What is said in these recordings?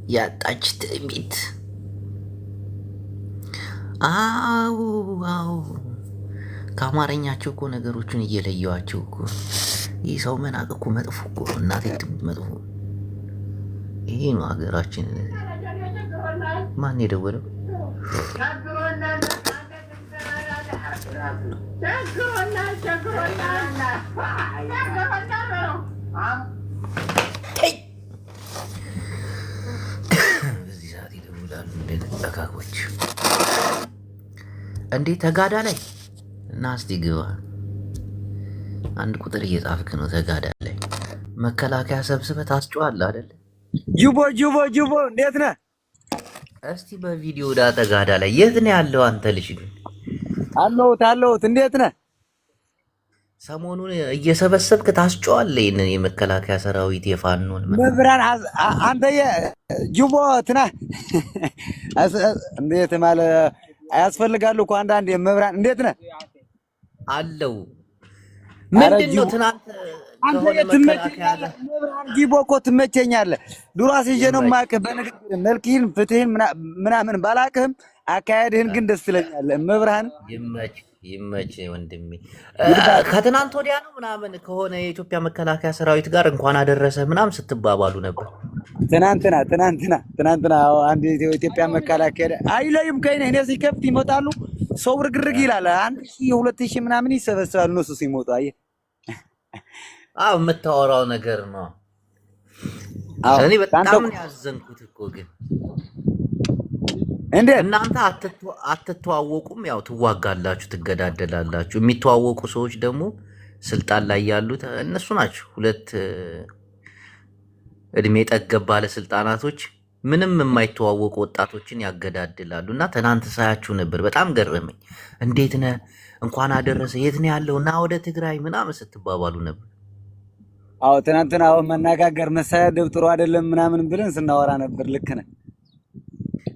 ያጣች ትዕቢት። አው አው ከአማርኛቸው እኮ ነገሮችን እየለየዋቸው እኮ። ይህ ሰው መናቅ እኮ መጥፎ እኮ እናቴ መጥፎ። ይሄ ነው ሀገራችን። ማን የደወለው? በዚህ ሰዓት ይደውላሉ እንደነቃቃቆች። እንዴ ተጋዳ ላይ እና እስቲ ግባ። አንድ ቁጥር እየጻፍክ ነው። ተጋዳ ላይ መከላከያ ሰብስበህ ታስጨዋለህ አይደል? ጅቦ እንዴት ነህ? እስቲ በቪዲዮ ዳ ተጋዳ ላይ የት ነው ያለው አንተ ልጅ? ግን አለሁት። እንዴት ነህ? ሰሞኑን እየሰበሰብክ ታስጨዋለህ ይሄንን የመከላከያ ሰራዊት የፋኖን መብራን አንተ ጅቦ ትና እንዴት ማለት አያስፈልጋሉ እኮ አንዳንዴ መብራን እንዴት ነህ? አለው ምንድነው ትናንት አንተ የትመቸኛለህ መብራን ጅቦ እኮ ትመቸኛለህ። ድሮ አስይዤ ነው የማውቅህ በንግግር መልክህን ፍትህን ምናምን ባላውቅህም አካሄድህን ግን ደስ ትለኛለህ። መብራን ይመች ወንድሜ። ከትናንት ወዲያ ነው ምናምን ከሆነ የኢትዮጵያ መከላከያ ሰራዊት ጋር እንኳን አደረሰ ምናምን ስትባባሉ ነበር። ትናንትና አንድ የኢትዮጵያ መከላከያ አይለይም ከእኔ እኔ ሲከፍት ይመጣሉ። ሰው ርግርግ ይላል። 1000 2000 ምናምን ይሰበሰባሉ እነሱ ሲሞቱ። አየህ የምታወራው ነገር ነው። እኔ በጣም ነው ያዘንኩት እኮ ግን እንዴ እናንተ አትተዋወቁም? ያው ትዋጋላችሁ፣ ትገዳደላላችሁ። የሚተዋወቁ ሰዎች ደግሞ ስልጣን ላይ ያሉት እነሱ ናቸው። ሁለት እድሜ ጠገብ ባለስልጣናቶች ምንም የማይተዋወቁ ወጣቶችን ያገዳድላሉ። እና ትናንት ሳያችሁ ነበር፣ በጣም ገረመኝ። እንዴት ነህ? እንኳን አደረሰ። የት ነው ያለው? እና ወደ ትግራይ ምናምን ስትባባሉ ነበር። ትናንትና መነጋገር መሳደብ ጥሩ አይደለም ምናምን ብለን ስናወራ ነበር። ልክ ነህ።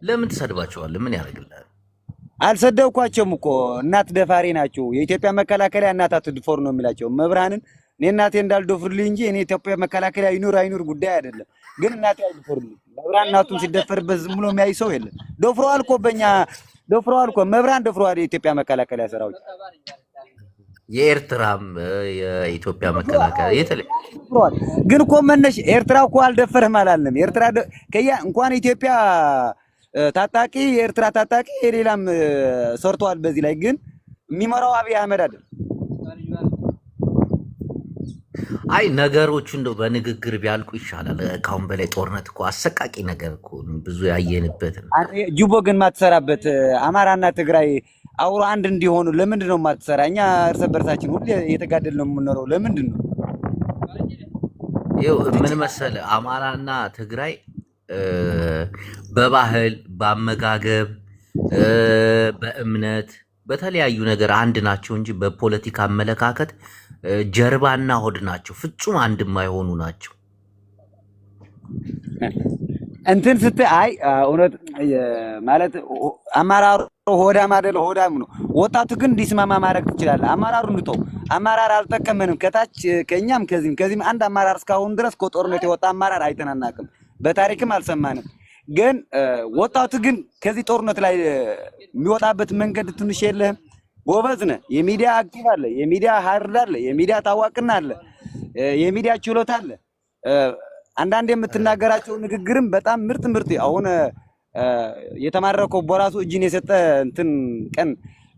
ለምን ትሰድባቸዋለህ? ምን ያደርግልሃል? አልሰደብኳቸውም እኮ እናት ደፋሪ ናቸው። የኢትዮጵያ መከላከያ እናት አትድፈሩ ነው የሚላቸው። መብርሃንን እኔ እናቴ እንዳልደፍርልኝ እንጂ እኔ ኢትዮጵያ መከላከያ ይኑር አይኑር ጉዳይ አይደለም። ግን እናቴ አይደፍርልኝ። መብርሃን እናቱን ሲደፈርበት ዝም ብሎ የሚያይ ሰው የለም። ደፍሯል እኮ በእኛ ደፍሯል እኮ መብርሃን ደፍሯል። የኢትዮጵያ መከላከያ ሰራዊት የኤርትራም የኢትዮጵያ መከላከያ የተለየ ግን እኮ መነሽ ኤርትራ እኮ አልደፈረም አላለም። ኤርትራ ከያ እንኳን ኢትዮጵያ ታጣቂ የኤርትራ ታጣቂ የሌላም ሰርቷል። በዚህ ላይ ግን የሚመራው አብይ አህመድ አይደል። አይ ነገሮቹ እንደው በንግግር ቢያልቁ ይሻላል። ካሁን በላይ ጦርነት እኮ አሰቃቂ ነገር እኮ ብዙ ያየንበት ነው። ጅቦ ግን ማትሰራበት አማራና ትግራይ አውሮ አንድ እንዲሆኑ ለምንድን ነው ማትሰራ? እኛ እርስ በርሳችን ሁሌ እየተጋደልን ነው የምንኖረው። ለምንድን ነው? ይኸው ምን መሰለህ አማራና ትግራይ በባህል በአመጋገብ በእምነት በተለያዩ ነገር አንድ ናቸው እንጂ በፖለቲካ አመለካከት ጀርባና ሆድ ናቸው። ፍጹም አንድ የማይሆኑ ናቸው። እንትን ስትይ አይ እውነት ማለት አመራሩ ሆዳም አይደለ? ሆዳም ነው። ወጣቱ ግን እንዲስማማ ማድረግ ትችላለህ። አመራሩ እንተው። አመራር አልጠቀመንም። ከታች ከኛም ከዚህም አንድ አመራር እስካሁን ድረስ ከጦርነት የወጣ አመራር አይተናናቅም። በታሪክም አልሰማንም። ግን ወጣቱ ግን ከዚህ ጦርነት ላይ የሚወጣበት መንገድ ትንሽ የለህም። ጎበዝ ነህ። የሚዲያ አክቲቭ አለ፣ የሚዲያ ሀርድ አለ፣ የሚዲያ ታዋቅና አለ፣ የሚዲያ ችሎታ አለ። አንዳንድ የምትናገራቸው ንግግርም በጣም ምርጥ አሁን የተማረከው በራሱ እጅን የሰጠ እንትን ቀን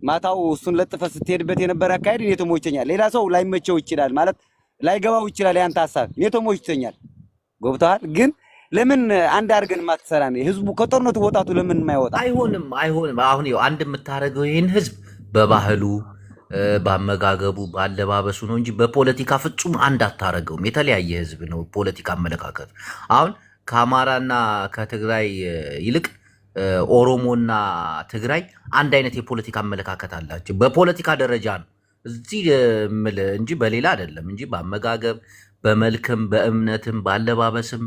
ማታው እሱን ለጥፈ ስትሄድበት የነበረ አካሄድ እኔ ተሞቸኛል። ሌላ ሰው ላይመቸው ይችላል ማለት ላይገባው ይችላል። ያንተ ሐሳብ እኔ ተሞችቶኛል። ገብቶሃል? ግን ለምን አንድ አድርገን ማትሰራ ነው? ህዝቡ ከጦርነቱ ወጣቱ ለምን የማይወጣ? አይሆንም። አሁን ይኸው አንድ የምታደርገው ይህን ህዝብ በባህሉ በአመጋገቡ በአለባበሱ ነው እንጂ በፖለቲካ ፍጹም አንድ አታረገውም። የተለያየ ህዝብ ነው ፖለቲካ አመለካከት። አሁን ከአማራና ከትግራይ ይልቅ ኦሮሞና ትግራይ አንድ አይነት የፖለቲካ አመለካከት አላቸው። በፖለቲካ ደረጃ ነው እዚህ እንጂ በሌላ አይደለም እንጂ በአመጋገብ በመልክም በእምነትም በአለባበስም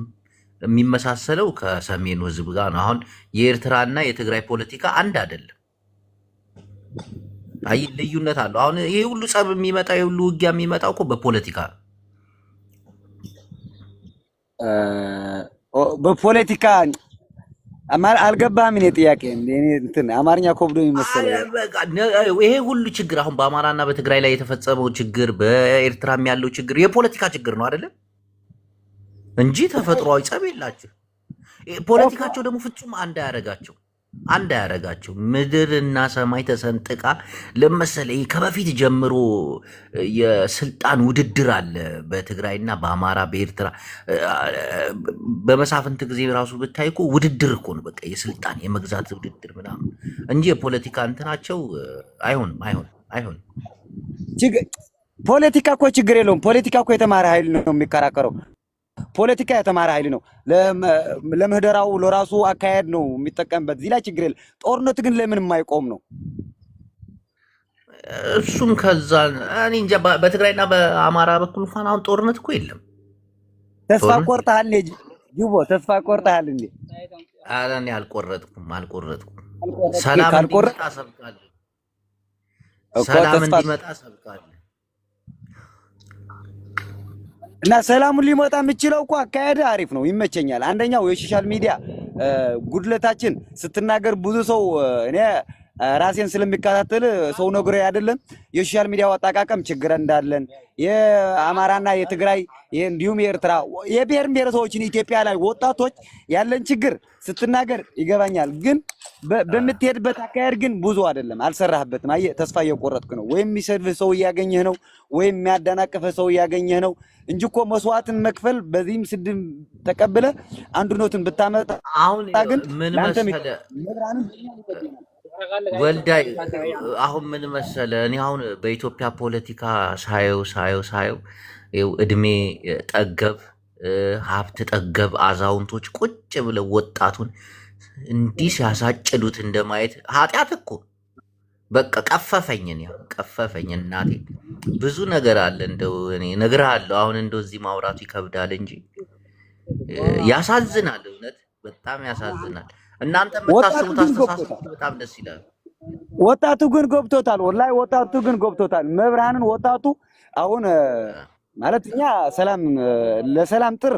የሚመሳሰለው ከሰሜኑ ህዝብ ጋር ነው። አሁን የኤርትራና የትግራይ ፖለቲካ አንድ አይደለም። አይ ልዩነት አለው። አሁን ይሄ ሁሉ ጸብ የሚመጣ ይሄ ሁሉ ውጊያ የሚመጣው እኮ በፖለቲካ ነው። በፖለቲካ አልገባህም? እኔ ጥያቄ እኔ እንትን አማርኛ ኮብዶ የሚመስለው ይሄ ሁሉ ችግር አሁን በአማራና በትግራይ ላይ የተፈጸመው ችግር፣ በኤርትራም ያለው ችግር የፖለቲካ ችግር ነው አይደለም እንጂ ተፈጥሯዊ ጸብ የላቸው። ፖለቲካቸው ደግሞ ፍጹም አንድ አያረጋቸው። ምድርና ሰማይ ተሰንጥቃ ለመሰለ ከበፊት ጀምሮ የስልጣን ውድድር አለ በትግራይና በአማራ በኤርትራ። በመሳፍንት ጊዜ ራሱ ብታይ እኮ ውድድር እኮ ነው፣ በቃ የስልጣን የመግዛት ውድድር ምናምን እንጂ የፖለቲካ እንትናቸው አይሆንም። ፖለቲካ እኮ ችግር የለውም። ፖለቲካ እኮ የተማረ ኃይል ነው የሚከራከረው። ፖለቲካ የተማረ ኃይል ነው። ለምህደራው ለራሱ አካሄድ ነው የሚጠቀምበት። እዚህ ላይ ችግር የለም። ጦርነት ግን ለምን የማይቆም ነው? እሱም ከዛ እኔ እንጃ። በትግራይና በአማራ በኩል እንኳን አሁን ጦርነት እኮ የለም። ተስፋ ቆርጠሃል ጅቦ? ተስፋ ቆርጠሃል እንዴ? ኧረ እኔ አልቆረጥኩም። ሰላም እንዲመጣ ሰብካለሁ። እና ሰላሙን ሊመጣ የምችለው እኮ አካሄድ አሪፍ ነው፣ ይመቸኛል። አንደኛው የሶሻል ሚዲያ ጉድለታችን ስትናገር ብዙ ሰው እኔ ራሴን ስለሚከታተል ሰው ነግሮ አይደለም የሶሻል ሚዲያው አጠቃቀም ችግር እንዳለን የአማራና የትግራይ እንዲሁም የኤርትራ የብሔር ብሔረሰቦችን ኢትዮጵያ ላይ ወጣቶች ያለን ችግር ስትናገር ይገባኛል። ግን በምትሄድበት አካሄድ ግን ብዙ አይደለም፣ አልሰራህበትም። አየህ ተስፋ እየቆረጥክ ነው። ወይም የሚሰድብህ ሰው እያገኘህ ነው፣ ወይም የሚያደናቅፍህ ሰው እያገኘህ ነው እንጂ እኮ መስዋዕትን መክፈል በዚህም ስድብ ተቀብለ አንድነትን ብታመጣ አሁን ግን ምን መሰለህ ወልዳይ አሁን ምን መሰለህ እኔ አሁን በኢትዮጵያ ፖለቲካ ሳየው እድሜ ጠገብ ሀብት ጠገብ አዛውንቶች ቁጭ ብለው ወጣቱን እንዲህ ሲያሳጭዱት እንደማየት ኃጢአት እኮ በቃ ቀፈፈኝ እናቴ። ብዙ ነገር አለ እንደው እኔ እነግርሃለሁ። አሁን እንደው እዚህ ማውራቱ ይከብዳል እንጂ ያሳዝናል። እውነት በጣም ያሳዝናል። እናንተ የምታስቡት አስተሳሰብ በጣም ደስ ይላል። ወጣቱ ግን ገብቶታል። ወላሂ ወጣቱ ግን ገብቶታል። መብርሃንን ወጣቱ አሁን ማለት እኛ ለሰላም ጥር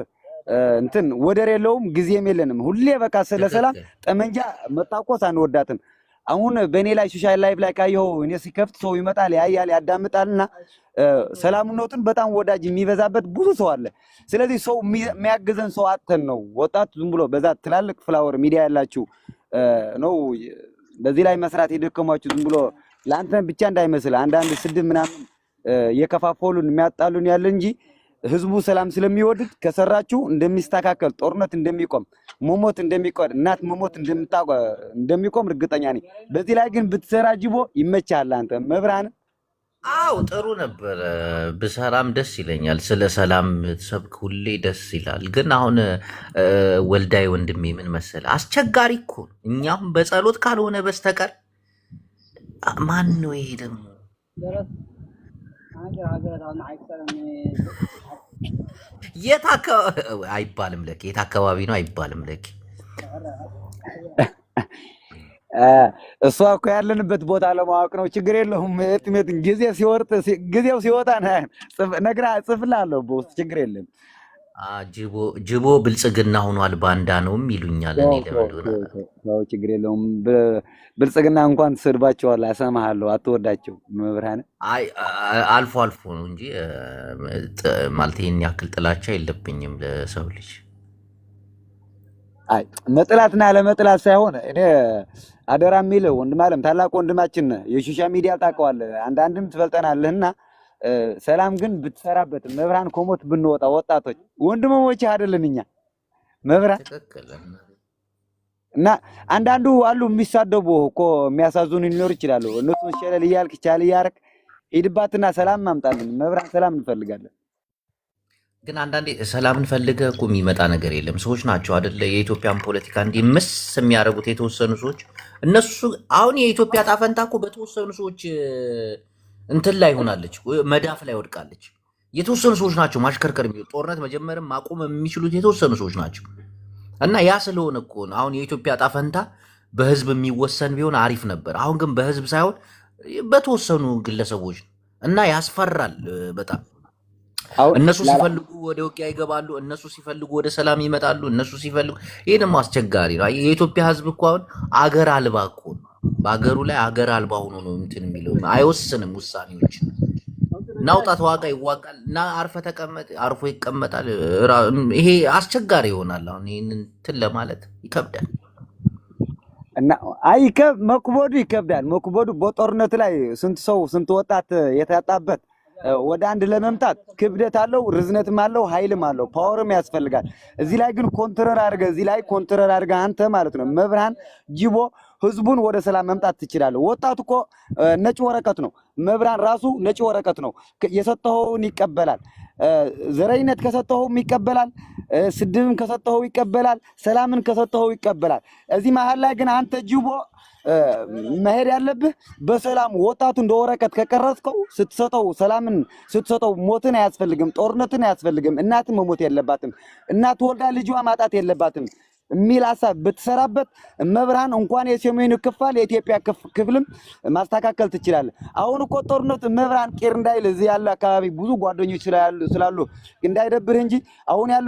እንትን ወደር የለውም፣ ጊዜም የለንም። ሁሌ በቃ ለሰላም ጠመንጃ መታኮስ አንወዳትም። አሁን በእኔ ላይ ሶሻል ላይፍ ላይ ካየው እኔ ሲከፍት ሰው ይመጣል ያያል ያዳምጣልና ሰላምነቱን በጣም ወዳጅ የሚበዛበት ብዙ ሰው አለ። ስለዚህ ሰው የሚያግዘን ሰው አጥተን ነው። ወጣት ዝም ብሎ በዛ ትላልቅ ፍላወር ሚዲያ ያላችሁ ነው በዚህ ላይ መስራት የደከማችሁ ዝም ብሎ ለአንተን ብቻ እንዳይመስል አንዳንድ ስድብ ምናምን የከፋፈሉን የሚያጣሉን ያለ እንጂ ህዝቡ ሰላም ስለሚወድድ ከሰራችሁ እንደሚስተካከል፣ ጦርነት እንደሚቆም፣ መሞት እንደሚቆም፣ እናት መሞት እንደሚቆም እርግጠኛ ነኝ። በዚህ ላይ ግን ብትሰራ ጅቦ ይመቻል። አንተ መብራን አው ጥሩ ነበር ብሰራም ደስ ይለኛል። ስለ ሰላም ሰብክ ሁሌ ደስ ይላል። ግን አሁን ወልዳይ ወንድሜ ምን መሰለ አስቸጋሪ እኮ እኛም በጸሎት ካልሆነ በስተቀር ማን ነው ይሄ ደግሞ የት አካባቢ አይባልም ለክ የት አካባቢ ነው አይባልም ለክ እሷ እኮ ያለንበት ቦታ ለማወቅ ነው። ችግር የለውም። እጥሜት ጊዜው ሲወጣ ነግራ ጽፍላለሁ በውስጥ ችግር የለም። ጅቦ ብልጽግና ሆኗል ባንዳ ነውም ይሉኛል። እኔ ለምንድነው ችግር የለውም። ብልጽግና እንኳን ትሰድባቸዋል፣ አሰማሃለሁ። አትወዳቸው መብርሃን አልፎ አልፎ ነው እንጂ ማለት ይሄን ያክል ጥላቻ የለብኝም ለሰው ልጅ። አይ መጥላትና ለመጥላት ሳይሆን እኔ አደራ የሚል ወንድም አለም ታላቅ ወንድማችን የሶሻል ሚዲያ ታውቀዋለህ፣ አንዳንድም ትፈልጠናለህና ሰላም ግን ብትሰራበት መብራን ኮሞት ብንወጣ ወጣቶች ወንድሞች አይደለን እኛ መብራን እና አንዳንዱ አሉ የሚሳደቡ እኮ የሚያሳዝኑ ሊኖር ይችላሉ። እነሱን ሸለል እያልክ ቻል እያደረክ ሂድባትና ሰላም ማምጣልን። መብራን ሰላም እንፈልጋለን። ግን አንዳንዴ ሰላምን ፈልገህ እኮ የሚመጣ ነገር የለም። ሰዎች ናቸው አይደለ የኢትዮጵያን ፖለቲካ እንዲህ ምስ የሚያደርጉት የተወሰኑ ሰዎች። እነሱ አሁን የኢትዮጵያ ጣፈንታ እኮ በተወሰኑ ሰዎች እንትን ላይ ሆናለች፣ መዳፍ ላይ ወድቃለች። የተወሰኑ ሰዎች ናቸው ማሽከርከር የሚችሉት፣ ጦርነት መጀመርም ማቆም የሚችሉት የተወሰኑ ሰዎች ናቸው። እና ያ ስለሆነ እኮ ነው አሁን የኢትዮጵያ ጣፈንታ በህዝብ የሚወሰን ቢሆን አሪፍ ነበር። አሁን ግን በህዝብ ሳይሆን በተወሰኑ ግለሰቦች እና ያስፈራል በጣም እነሱ ሲፈልጉ ወደ ውጊያ ይገባሉ፣ እነሱ ሲፈልጉ ወደ ሰላም ይመጣሉ፣ እነሱ ሲፈልጉ። ይሄ ደግሞ አስቸጋሪ ነው። የኢትዮጵያ ህዝብ እኮ አሁን አገር አልባ እኮ ነው። በአገሩ ላይ አገር አልባ ሆኖ ነው እንትን የሚለው፣ አይወስንም ውሳኔዎች። ናውጣ ተዋጋ ይዋጋል እና አርፈ ተቀመጥ አርፎ ይቀመጣል። ይሄ አስቸጋሪ ይሆናል። አሁን ይህንን እንትን ለማለት ይከብዳል እና መክበዱ ይከብዳል። መክበዱ በጦርነት ላይ ስንት ሰው ስንት ወጣት የታጣበት ወደ አንድ ለመምጣት ክብደት አለው፣ ርዝነትም አለው፣ ኃይልም አለው፣ ፓወርም ያስፈልጋል። እዚህ ላይ ግን ኮንትረር አድርገህ አንተ ማለት ነው መብርሃን ጅቦ ህዝቡን ወደ ሰላም መምጣት ትችላለህ። ወጣቱ እኮ ነጭ ወረቀት ነው። መብርሃን ራሱ ነጭ ወረቀት ነው። የሰጠኸውን ይቀበላል። ዘረኝነት ከሰጠኸውም ይቀበላል። ስድብም ከሰጠኸው ይቀበላል። ሰላምን ከሰጠኸው ይቀበላል። እዚህ መሀል ላይ ግን አንተ ጅቦ መሄድ ያለብህ በሰላም ወጣቱ እንደ ወረቀት ከቀረጽከው ስትሰጠው ሰላምን ስትሰጠው ሞትን አያስፈልግም፣ ጦርነትን አያስፈልግም። እናት መሞት የለባትም። እናት ወልዳ ልጇ ማጣት የለባትም የሚል ሀሳብ ብትሰራበት መብርሃን እንኳን የሰሜኑ ክፍል የኢትዮጵያ ክፍልም ማስተካከል ትችላለህ። አሁን እኮ ጦርነት መብርሃን ቄር እንዳይል እዚህ ያለ አካባቢ ብዙ ጓደኞች ስላሉ እንዳይደብርህ እንጂ አሁን ያለ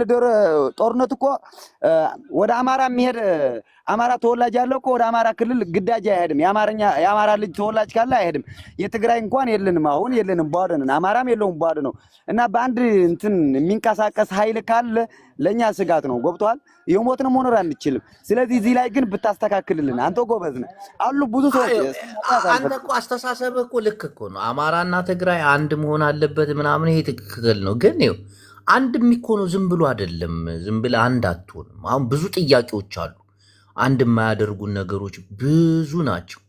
ጦርነት እኮ ወደ አማራ የሚሄድ አማራ ተወላጅ ያለው እኮ ወደ አማራ ክልል ግዳጅ አይሄድም። የአማራ ልጅ ተወላጅ ካለ አይሄድም። የትግራይ እንኳን የለንም፣ አሁን የለንም፣ ባዶ ነን። አማራም የለውም፣ ባዶ ነው። እና በአንድ እንትን የሚንቀሳቀስ ኃይል ካለ ለኛ ስጋት ነው። ገብቷል? የሞትን መኖር አንችልም። ስለዚህ እዚህ ላይ ግን ብታስተካክልልን አንተ ጎበዝ ነህ አሉ ብዙ ሰዎች። አንተ እኮ አስተሳሰብህ እኮ ልክ እኮ ነው። አማራና ትግራይ አንድ መሆን አለበት ምናምን፣ ይሄ ትክክል ነው። ግን ይኸው አንድ የሚኮነው ዝም ብሎ አይደለም። ዝም ብለህ አንድ አትሆንም። አሁን ብዙ ጥያቄዎች አሉ። አንድ የማያደርጉን ነገሮች ብዙ ናቸው።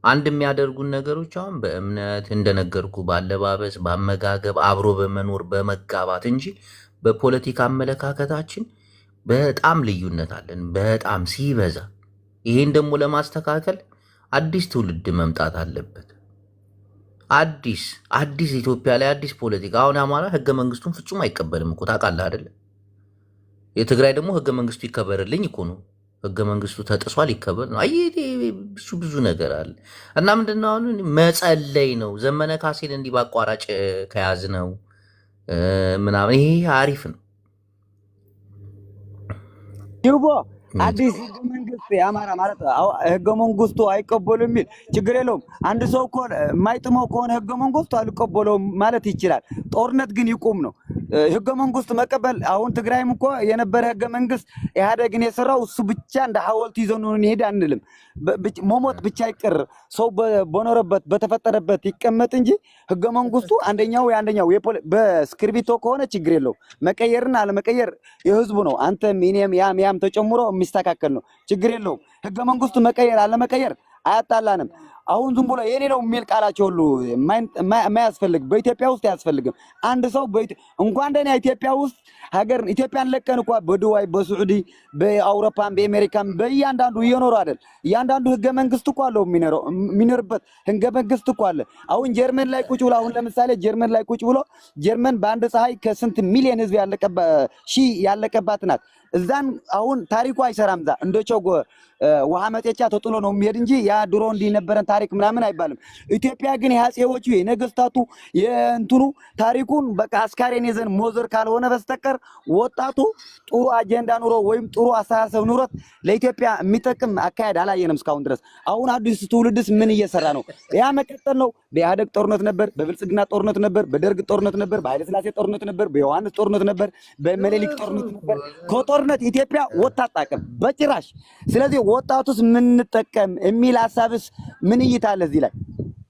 አንድ የሚያደርጉን ነገሮች አሁን በእምነት እንደነገርኩ፣ ባለባበስ፣ በአመጋገብ፣ አብሮ በመኖር በመጋባት እንጂ በፖለቲካ አመለካከታችን በጣም ልዩነት አለን፣ በጣም ሲበዛ። ይሄን ደግሞ ለማስተካከል አዲስ ትውልድ መምጣት አለበት። አዲስ ኢትዮጵያ ላይ አዲስ ፖለቲካ። አሁን አማራ ህገ መንግስቱን ፍጹም አይቀበልም እኮ ታውቃለህ አይደለ? የትግራይ ደግሞ ህገ መንግስቱ ይከበርልኝ እኮ ነው። ህገ መንግስቱ ተጥሷል፣ ይከበር ነው። ብዙ ነገር አለ እና ምንድነው አሁን መጸለይ ነው። ዘመነ ካሴን እንዲህ በአቋራጭ ከያዝ ነው ምናምን፣ ይሄ አሪፍ ነው። ይቦ አዲስ ህገ መንግስት የአማራ ማለት ህገ መንግስቱ አይቀበሉ የሚል ችግር የለውም። አንድ ሰው እኮ የማይጥመው ከሆነ ህገ መንግስቱ አልቀበለውም ማለት ይችላል። ጦርነት ግን ይቁም ነው ህገ መንግስት መቀበል። አሁን ትግራይም እኮ የነበረ ህገ መንግስት ኢህአዴግን የሰራው እሱ ብቻ እንደ ሐውልት ይዘን እንሄድ አንልም። መሞት ብቻ ይቅር፣ ሰው በኖረበት በተፈጠረበት ይቀመጥ እንጂ ህገ መንግስቱ አንደኛው በስክሪፕቶ ከሆነ ችግር የለው። መቀየርና አለመቀየር የህዝቡ ነው። አንተም እኔም ያም ተጨምሮ የሚስተካከል ነው። ችግር የለውም። ህገ መንግስቱ መቀየር አለመቀየር አያጣላንም። አሁን ዝም ብሎ የኔ ነው የሚል ቃላቸው ሁሉ የማያስፈልግ በኢትዮጵያ ውስጥ አያስፈልግም። አንድ ሰው እንኳን እንደኔ ኢትዮጵያ ውስጥ ኢትዮጵያን ለቀን እንኳ በዱባይ በሳዑዲ በአውሮፓም በአሜሪካም በእያንዳንዱ እየኖሩ አይደል? እያንዳንዱ ህገ መንግስት እኮ አለው የሚኖርበት ህገ መንግስት እኮ አለ። አሁን ጀርመን ላይ ቁጭ ብሎ አሁን ለምሳሌ ጀርመን ላይ ቁጭ ብሎ ጀርመን በአንድ ፀሐይ ከስንት ሚሊዮን ህዝብ ያለቀባት ናት። እዛን አሁን ታሪኩ አይሰራም። እንደ ቾጎ ውሃ መጤቻ ተጥሎ ነው የሚሄድ እንጂ ያ ድሮ እንዲነበረን ታሪክ ምናምን አይባልም። ኢትዮጵያ ግን የአፄዎቹ የነገስታቱ የእንትኑ ታሪኩን በቃ አስካሬን ይዘን ሞዘር ካልሆነ በስተቀር ወጣቱ ጥሩ አጀንዳ ኑሮ ወይም ጥሩ አስተሳሰብ ኑሮት ለኢትዮጵያ የሚጠቅም አካሄድ አላየንም እስካሁን ድረስ። አሁን አዲስ ትውልድስ ምን እየሰራ ነው? ያ መቀጠል ነው። በኢህአደግ ጦርነት ነበር፣ በብልጽግና ጦርነት ነበር፣ በደርግ ጦርነት ነበር፣ በኃይለ ሥላሴ ጦርነት ነበር፣ በዮሐንስ ጦርነት ነበር፣ በመሌሊክ ጦርነት ነበር። ከጦርነት ኢትዮጵያ ወጣት አጣቀም በጭራሽ። ስለዚህ ወጣቱስ ምን እንጠቀም የሚል ሐሳብስ ምን እይታ አለ?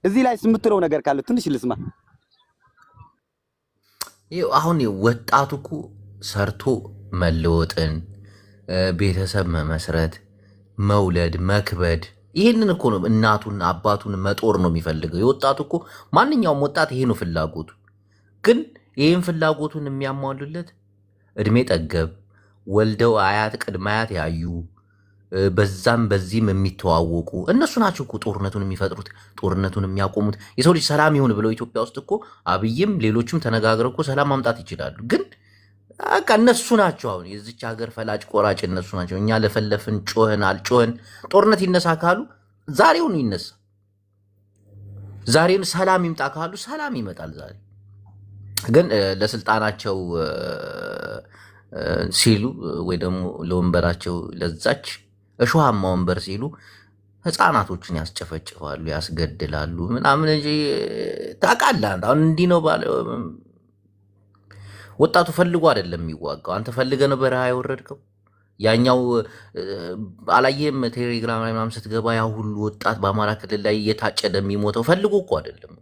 እዚህ ላይ የምትለው ነገር ካለ ትንሽ ልስማ። አሁን ወጣቱ እኮ ሰርቶ መለወጥን፣ ቤተሰብ መመስረት፣ መውለድ፣ መክበድ፣ ይህንን እኮ ነው እናቱን አባቱን መጦር ነው የሚፈልገው። የወጣቱ እኮ ማንኛውም ወጣት ይሄ ነው ፍላጎቱ። ግን ይህን ፍላጎቱን የሚያሟሉለት እድሜ ጠገብ ወልደው አያት ቅድመ አያት ያዩ በዛም በዚህም የሚተዋወቁ እነሱ ናቸው እኮ ጦርነቱን የሚፈጥሩት፣ ጦርነቱን የሚያቆሙት። የሰው ልጅ ሰላም ይሁን ብለው ኢትዮጵያ ውስጥ እኮ አብይም ሌሎችም ተነጋግረው እኮ ሰላም ማምጣት ይችላሉ። ግን በቃ እነሱ ናቸው አሁን የዚች ሀገር ፈላጭ ቆራጭ እነሱ ናቸው። እኛ ለፈለፍን ጮህን አልጮህን ጦርነት ይነሳ ካሉ ዛሬውን ይነሳ፣ ዛሬውን ሰላም ይምጣ ካሉ ሰላም ይመጣል ዛሬ። ግን ለስልጣናቸው ሲሉ ወይ ደግሞ ለወንበራቸው ለዛች እሾሃማ ወንበር ሲሉ ህፃናቶችን ያስጨፈጭፋሉ፣ ያስገድላሉ ምናምን እንጂ ታውቃለህ። አሁን እንዲህ ነው ባለ ወጣቱ ፈልጎ አይደለም የሚዋጋው። አንተ ፈልገህ ነው በረሃ የወረድከው። ያኛው አላየህም? ቴሌግራም ላይ ምናምን ስትገባ ያ ሁሉ ወጣት በአማራ ክልል ላይ እየታጨደ የሚሞተው ፈልጎ እኮ አይደለም።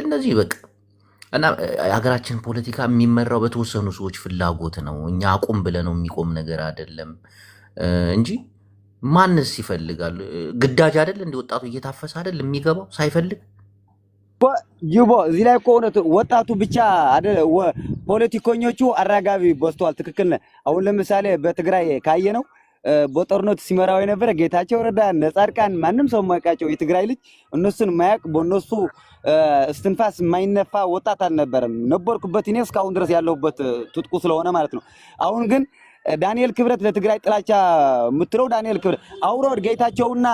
እነዚህ በቃ እና የሀገራችን ፖለቲካ የሚመራው በተወሰኑ ሰዎች ፍላጎት ነው። እኛ አቁም ብለህ ነው የሚቆም ነገር አይደለም እንጂ ማንስ ይፈልጋል? ግዳጅ አይደል እንደ ወጣቱ እየታፈሰ አይደል የሚገባው ሳይፈልግ ጅቦ እዚህ ላይ እኮ እውነት ወጣቱ ብቻ አይደል፣ ፖለቲከኞቹ አራጋቢ በዝተዋል። ትክክል ነህ። አሁን ለምሳሌ በትግራይ ካየነው በጦርነቱ ሲመራው የነበረ ጌታቸው ረዳ፣ ጻድቃን፣ ማንም ሰው የማያውቃቸው የትግራይ ልጅ እነሱን ማያውቅ በእነሱ እስትንፋስ የማይነፋ ወጣት አልነበረም። ነበርኩበት እኔ እስካሁን ድረስ ያለሁበት ትጥቁ ስለሆነ ማለት ነው። አሁን ግን ዳንኤል ክብረት ለትግራይ ጥላቻ የምትለው ዳንኤል ክብረት አውሮ ጌታቸውና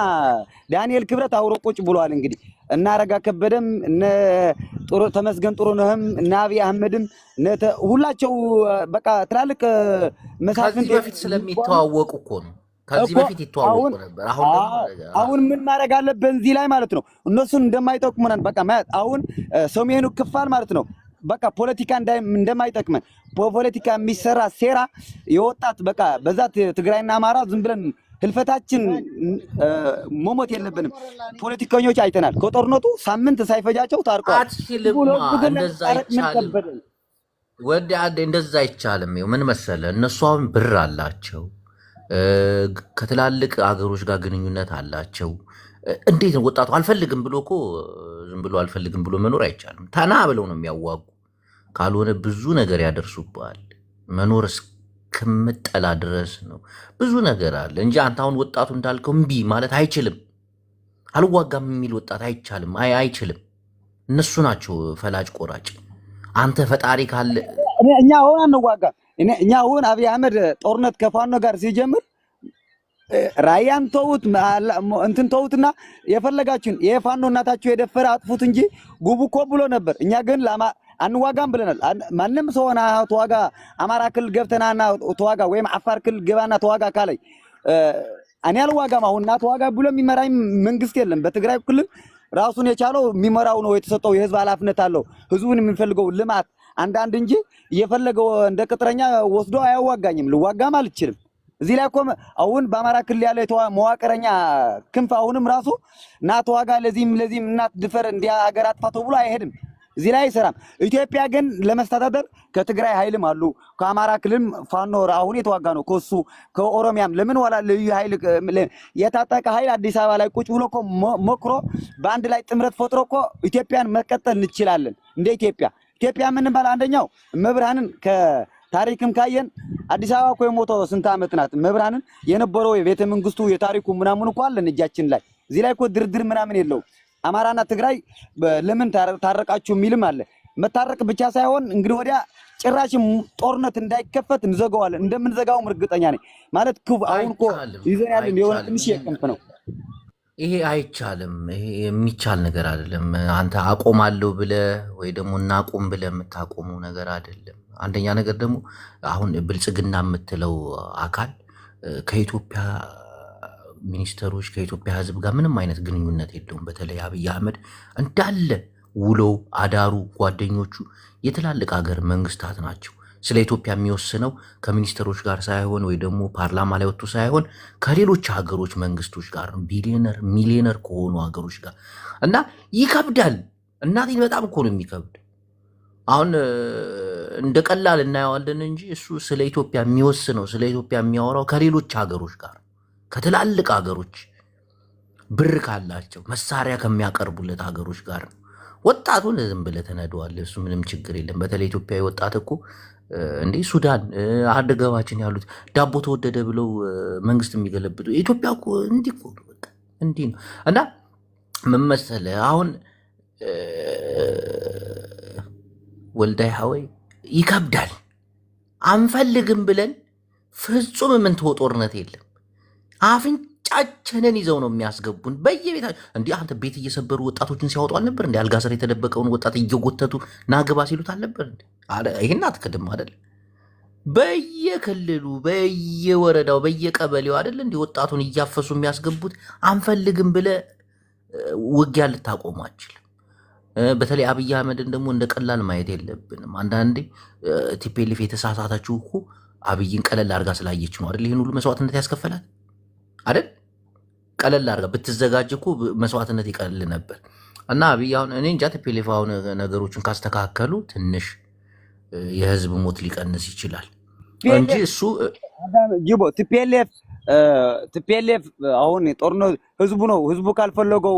ዳንኤል ክብረት አውሮ ቁጭ ብሏል። እንግዲህ እና አረጋ ከበደም እነ ተመስገን ጥሩነህም እነ አብይ አህመድም ሁላቸው በቃ ትላልቅ መሳፍንት ከዚህ በፊት ስለሚተዋወቁ እኮ ነው። ከዚህ በፊት ይተዋወቁ ነበር። አሁን ምን ማድረግ አለብን እዚህ ላይ ማለት ነው። እነሱን እንደማይጠቅሙናል በቃ አሁን ሰሜኑ ክፋል ማለት ነው። በቃ ፖለቲካ እንደማይጠቅመን በፖለቲካ የሚሰራ ሴራ የወጣት በቃ በዛት ትግራይና አማራ ዝም ብለን ህልፈታችን መሞት የለብንም። ፖለቲከኞች አይተናል። ከጦርነቱ ሳምንት ሳይፈጃቸው ታርቀዋል። እንደዛ አይቻልም። ምን መሰለ እነሱ አሁን ብር አላቸው፣ ከትላልቅ አገሮች ጋር ግንኙነት አላቸው። እንዴት ነው ወጣቱ አልፈልግም ብሎ እኮ ዝም ብሎ አልፈልግም ብሎ መኖር አይቻልም። ተና ብለው ነው የሚያዋጉ። ካልሆነ ብዙ ነገር ያደርሱባል። መኖር እስክምጠላ ድረስ ነው። ብዙ ነገር አለ እንጂ አንተ አሁን ወጣቱ እንዳልከው እምቢ ማለት አይችልም። አልዋጋም የሚል ወጣት አይቻልም፣ አይችልም። እነሱ ናቸው ፈላጭ ቆራጭ። አንተ ፈጣሪ ካለ እኛ አሁን አንዋጋ። እኛ አሁን አብይ አህመድ ጦርነት ከፋኖ ጋር ሲጀምር ራያን ተውት እንትን ተውትና የፈለጋችሁን የፋኖ እናታችሁ የደፈረ አጥፉት እንጂ ጉቡ እኮ ብሎ ነበር። እኛ ግን አንዋጋም ብለናል። ማንም ሰውና ተዋጋ አማራ ክልል ገብተናና ተዋጋ ወይም አፋር ክልል ገባና ተዋጋ ካለይ እኔ አልዋጋም። አሁንና ተዋጋ ብሎ የሚመራኝ መንግስት የለም። በትግራይ ክልል ራሱን የቻለው የሚመራው ነው የተሰጠው የህዝብ ኃላፊነት አለው። ህዝቡን የሚፈልገው ልማት አንዳንድ እንጂ እየፈለገው እንደ ቅጥረኛ ወስዶ አያዋጋኝም። ልዋጋም አልችልም። እዚህ ላይ እኮ አሁን በአማራ ክልል ያለ መዋቅረኛ ክንፍ አሁንም ራሱ እና ተዋጋ ለዚህም እናት ድፈር እንዲያ ሀገር አጥፋቶ ብሎ አይሄድም። እዚህ ላይ አይሰራም። ኢትዮጵያ ግን ለመስተዳደር ከትግራይ ኃይልም አሉ፣ ከአማራ ክልልም ፋኖ አሁን የተዋጋ ነው። ከሱ ከኦሮሚያም ለምን ወላ ልዩ ኃይል የታጠቀ ኃይል አዲስ አበባ ላይ ቁጭ ብሎ እኮ ሞክሮ በአንድ ላይ ጥምረት ፈጥሮ እኮ ኢትዮጵያን መቀጠል እንችላለን። እንደ ኢትዮጵያ ምን ባል አንደኛው መብርሃንን ከታሪክም ካየን አዲስ አበባ እኮ የሞተው ስንት ዓመት ናት? መብርሃንን የነበረው የቤተ መንግስቱ የታሪኩ ምናምን እኮ አለን እጃችን ላይ። እዚህ ላይ እኮ ድርድር ምናምን የለው። አማራና ትግራይ ለምን ታረቃችሁ የሚልም አለ። መታረቅ ብቻ ሳይሆን እንግዲህ ወዲያ ጭራሽም ጦርነት እንዳይከፈት እንዘጋዋለን። እንደምንዘጋውም እርግጠኛ ነኝ። ማለት አሁን እኮ ይዘን ያለን የሆነ ትንሽ የቅንፍ ነው። ይሄ አይቻልም። ይሄ የሚቻል ነገር አይደለም። አንተ አቆማለሁ ብለህ ወይ ደግሞ እናቁም ብለህ የምታቆመው ነገር አይደለም። አንደኛ ነገር ደግሞ አሁን ብልጽግና የምትለው አካል ከኢትዮጵያ ሚኒስተሮች ከኢትዮጵያ ሕዝብ ጋር ምንም አይነት ግንኙነት የለውም። በተለይ አብይ አህመድ እንዳለ ውሎው አዳሩ ጓደኞቹ የትላልቅ ሀገር መንግስታት ናቸው። ስለ ኢትዮጵያ የሚወስነው ከሚኒስተሮች ጋር ሳይሆን ወይ ደግሞ ፓርላማ ላይ ወጥቶ ሳይሆን ከሌሎች ሀገሮች መንግስቶች ጋር ቢሊዮነር ሚሊዮነር ከሆኑ ሀገሮች ጋር እና ይከብዳል። እናቴን በጣም እኮ ነው የሚከብድ። አሁን እንደ ቀላል እናየዋለን እንጂ እሱ ስለ ኢትዮጵያ የሚወስነው ስለ ኢትዮጵያ የሚያወራው ከሌሎች ሀገሮች ጋር ከትላልቅ ሀገሮች ብር ካላቸው መሳሪያ ከሚያቀርቡለት ሀገሮች ጋር ነው። ወጣቱን ዝም ብለህ ተነደዋለህ። እሱ ምንም ችግር የለም። በተለይ ኢትዮጵያዊ ወጣት እኮ እንዴ ሱዳን አደገባችን ያሉት ዳቦ ተወደደ ብለው መንግስት የሚገለብጡ ኢትዮጵያ እኮ እንዲህ እኮ በቃ እንዲህ ነው። እና ምን መሰለህ አሁን ወልዳይ ሀወይ ይከብዳል። አንፈልግም ብለን ፍጹም የምንተወው ጦርነት የለም። አፍንጫ እጃችንን ይዘው ነው የሚያስገቡን በየቤታችን። እንዲህ አንተ ቤት እየሰበሩ ወጣቶችን ሲያወጡ አልነበር? እንዲ አልጋ ስር የተደበቀውን ወጣት እየጎተቱ ናግባ ሲሉት አልነበር? ይህን አትክድም አደለ? በየክልሉ በየወረዳው በየቀበሌው አደለ እንዲህ ወጣቱን እያፈሱ የሚያስገቡት። አንፈልግም ብለ ውጊያ ልታቆሙ አችልም። በተለይ አብይ አህመድን ደግሞ እንደ ቀላል ማየት የለብንም። አንዳንዴ ቲፔልፍ የተሳሳታችሁ እኮ አብይን ቀለል አድርጋ ስላየች ነው አይደል? ይህን ሁሉ መስዋዕትነት ያስከፈላል አይደል? ቀለል አድርጋ ብትዘጋጅ እኮ መስዋዕትነት ይቀልል ነበር። እና አብይ አሁን እኔ እንጃ ቲፔልፍ አሁን ነገሮችን ካስተካከሉ ትንሽ የህዝብ ሞት ሊቀንስ ይችላል እንጂ እሱ ጅቦ ቲፒኤልኤፍ አሁን ጦርነት ህዝቡ ካልፈለገው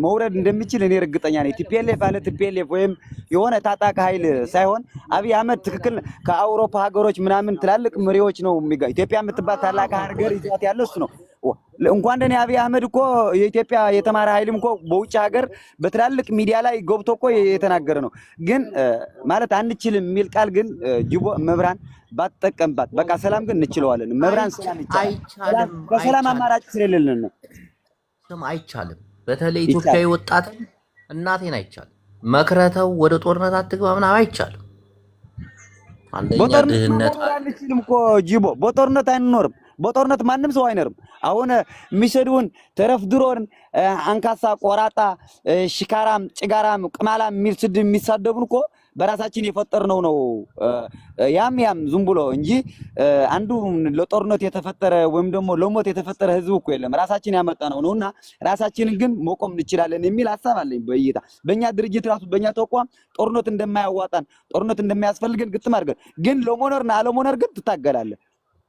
መውረድ እንደሚችል እኔ እርግጠኛ ነኝ። ቲፒኤልኤፍ አለ ቲፒኤልኤፍ ወይም የሆነ ታጣቂ ኃይል ሳይሆን አብይ አህመድ ትክክል ከአውሮፓ ሀገሮች ምናምን ትላልቅ መሪዎች ነው ኢትዮጵያ የምትባል ታላቅ ሀገር ይዟት ያለ እሱ ነው። እንኳን እንደኔ አብይ አህመድ እኮ የኢትዮጵያ የተማረ ኃይልም እኮ በውጭ ሀገር በትላልቅ ሚዲያ ላይ ገብቶ እኮ የተናገረ ነው። ግን ማለት አንችልም የሚል ቃል ግን ጅቦ መብራን ባትጠቀምባት በቃ ሰላም ግን እንችለዋለን። መብራን ሰላም ይቻላል። በሰላም አማራጭ ስለሌለን ነው። አይቻልም። በተለይ ኢትዮጵያዊ ወጣት እናቴን አይቻልም። መክረተው ወደ ጦርነት አትግባ ምናምን አይቻልም። አንደኛ ድህነት አንችልም እኮ ጅቦ በጦርነት አይኖርም። በጦርነት ማንም ሰው አይኖርም። አሁን የሚሰዱን ተረፍ ድሮን አንካሳ፣ ቆራጣ፣ ሽካራም፣ ጭጋራም፣ ቅማላም የሚል ስድብ የሚሳደቡን እኮ በራሳችን የፈጠርነው ነው። ያም ዝም ብሎ እንጂ አንዱ ለጦርነት የተፈጠረ ወይም ደግሞ ለሞት የተፈጠረ ህዝብ እኮ የለም። ራሳችን ያመጣነው ነውና ራሳችንን ግን መቆም እንችላለን የሚል ሐሳብ አለኝ። በእይታ በእኛ ድርጅት ራሱ በእኛ ተቋም ጦርነት እንደማያዋጣን ጦርነት እንደማያስፈልገን ግጥም አድርገን ግን ለሞነርና አለሞነር ግን ትታገላለህ።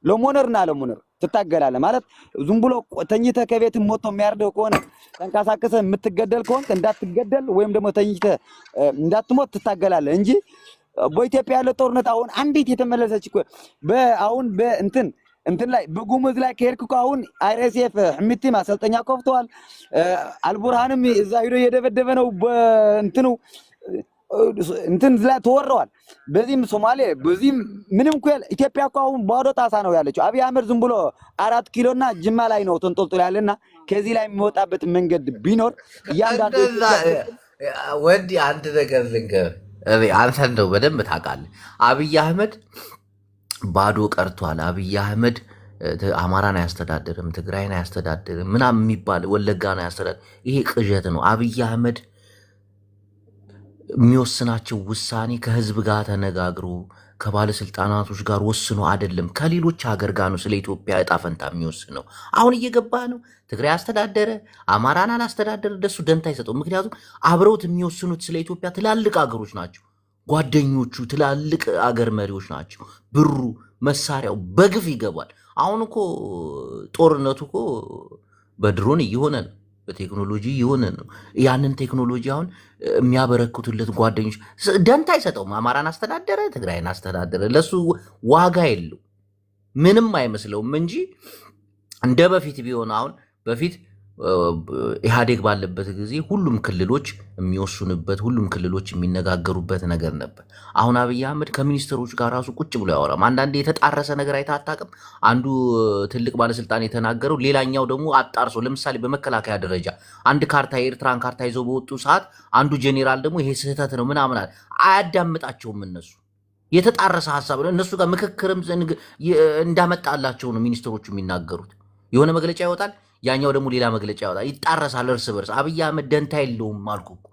ለሞነርና አለሞነር ትታገላለህ ማለት ዝም ብሎ ተኝተህ ከቤት ሞቶ የሚያርደው ከሆነ ተንቀሳቀሰህ የምትገደል ከሆነ እንዳትገደል ወይም ደግሞ ተኝተህ እንዳትሞት ትታገላለህ እንጂ በኢትዮጵያ ያለ ጦርነት አሁን አንዲት የተመለሰች እኮ አሁን እንትን ላይ በጉሙዝ ላይ ከሄድክ እኮ አሁን አይኤስኤፍ ሕምቲ ማሰልጠኛ ከፍተዋል። አልቡርሃንም እዛ ሄዶ እየደበደበ ነው በእንትኑ እንትን ላይ ተወረዋል። በዚህም ሶማሌ በዚህም ምንም እኮ ኢትዮጵያ እኮ አሁን ባዶ ጣሳ ነው ያለችው። አብይ አህመድ ዝም ብሎ 4 ኪሎና ጅማ ላይ ነው ተንጠልጥሎ ያለና ከዚህ ላይ የሚወጣበት መንገድ ቢኖር እያንዳንዱ ወዲ አንድ ነገር ልንገርህ፣ አንተ እንደው በደንብ ታውቃለህ። አብይ አህመድ ባዶ ቀርቷል። አብይ አህመድ አማራን አያስተዳድርም፣ ትግራይን አያስተዳድርም ምናምን የሚባል ወለጋን አያስተዳድርም። ይሄ ቅዠት ነው። አብይ አህመድ የሚወስናቸው ውሳኔ ከህዝብ ጋር ተነጋግሮ ከባለስልጣናቶች ጋር ወስኖ አይደለም፣ ከሌሎች ሀገር ጋር ነው ስለ ኢትዮጵያ እጣ ፈንታ የሚወስነው። አሁን እየገባ ነው። ትግራይ አስተዳደረ፣ አማራን አላስተዳደረ ደሱ ደንታ አይሰጠው። ምክንያቱም አብረውት የሚወስኑት ስለ ኢትዮጵያ ትላልቅ ሀገሮች ናቸው። ጓደኞቹ ትላልቅ አገር መሪዎች ናቸው። ብሩ መሳሪያው በግፍ ይገባል። አሁን እኮ ጦርነቱ እኮ በድሮን እየሆነ ነው፣ በቴክኖሎጂ የሆነ ነው። ያንን ቴክኖሎጂ አሁን የሚያበረክቱለት ጓደኞች ደንታ አይሰጠውም። አማራን አስተዳደረ፣ ትግራይን አስተዳደረ ለሱ ዋጋ የለው ምንም አይመስለውም እንጂ እንደ በፊት ቢሆን አሁን በፊት ኢህአዴግ ባለበት ጊዜ ሁሉም ክልሎች የሚወስኑበት ሁሉም ክልሎች የሚነጋገሩበት ነገር ነበር። አሁን አብይ አህመድ ከሚኒስትሮች ጋር ራሱ ቁጭ ብሎ ያወራም። አንዳንዴ የተጣረሰ ነገር አይተህ አታውቅም? አንዱ ትልቅ ባለስልጣን የተናገረው ሌላኛው ደግሞ አጣርሶ፣ ለምሳሌ በመከላከያ ደረጃ አንድ ካርታ የኤርትራን ካርታ ይዘው በወጡ ሰዓት አንዱ ጄኔራል ደግሞ ይሄ ስህተት ነው ምናምን አለ። አያዳምጣቸውም። እነሱ የተጣረሰ ሀሳብ ነው። እነሱ ጋር ምክክርም እንዳመጣላቸው ነው ሚኒስትሮቹ የሚናገሩት። የሆነ መግለጫ ይወጣል፣ ያኛው ደግሞ ሌላ መግለጫ ያወጣል። ይጣረሳል እርስ በርስ። አብይ አህመድ ደንታ የለውም አልኩ እኮ።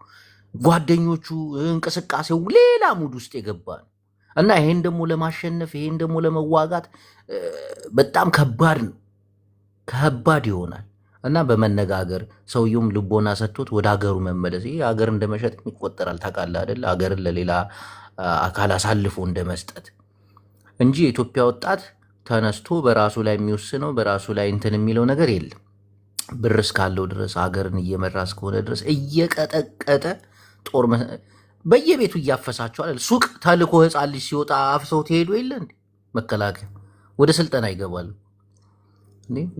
ጓደኞቹ እንቅስቃሴው ሌላ ሙድ ውስጥ የገባ ነው እና ይሄን ደግሞ ለማሸነፍ ይሄን ደግሞ ለመዋጋት በጣም ከባድ ነው፣ ከባድ ይሆናል እና በመነጋገር ሰውየውም ልቦና ሰጥቶት ወደ ሀገሩ መመለስ። ይሄ ሀገር እንደመሸጥ ይቆጠራል። ታውቃለህ አይደል? ሀገርን ለሌላ አካል አሳልፎ እንደመስጠት እንጂ የኢትዮጵያ ወጣት ተነስቶ በራሱ ላይ የሚወስነው በራሱ ላይ እንትን የሚለው ነገር የለም። ብር እስካለው ድረስ ሀገርን እየመራ እስከሆነ ድረስ እየቀጠቀጠ ጦር በየቤቱ እያፈሳቸዋል። ሱቅ ተልኮ ህፃን ልጅ ሲወጣ አፍሰው ትሄዱ የለ እንዴ? መከላከያ ወደ ስልጠና ይገባሉ።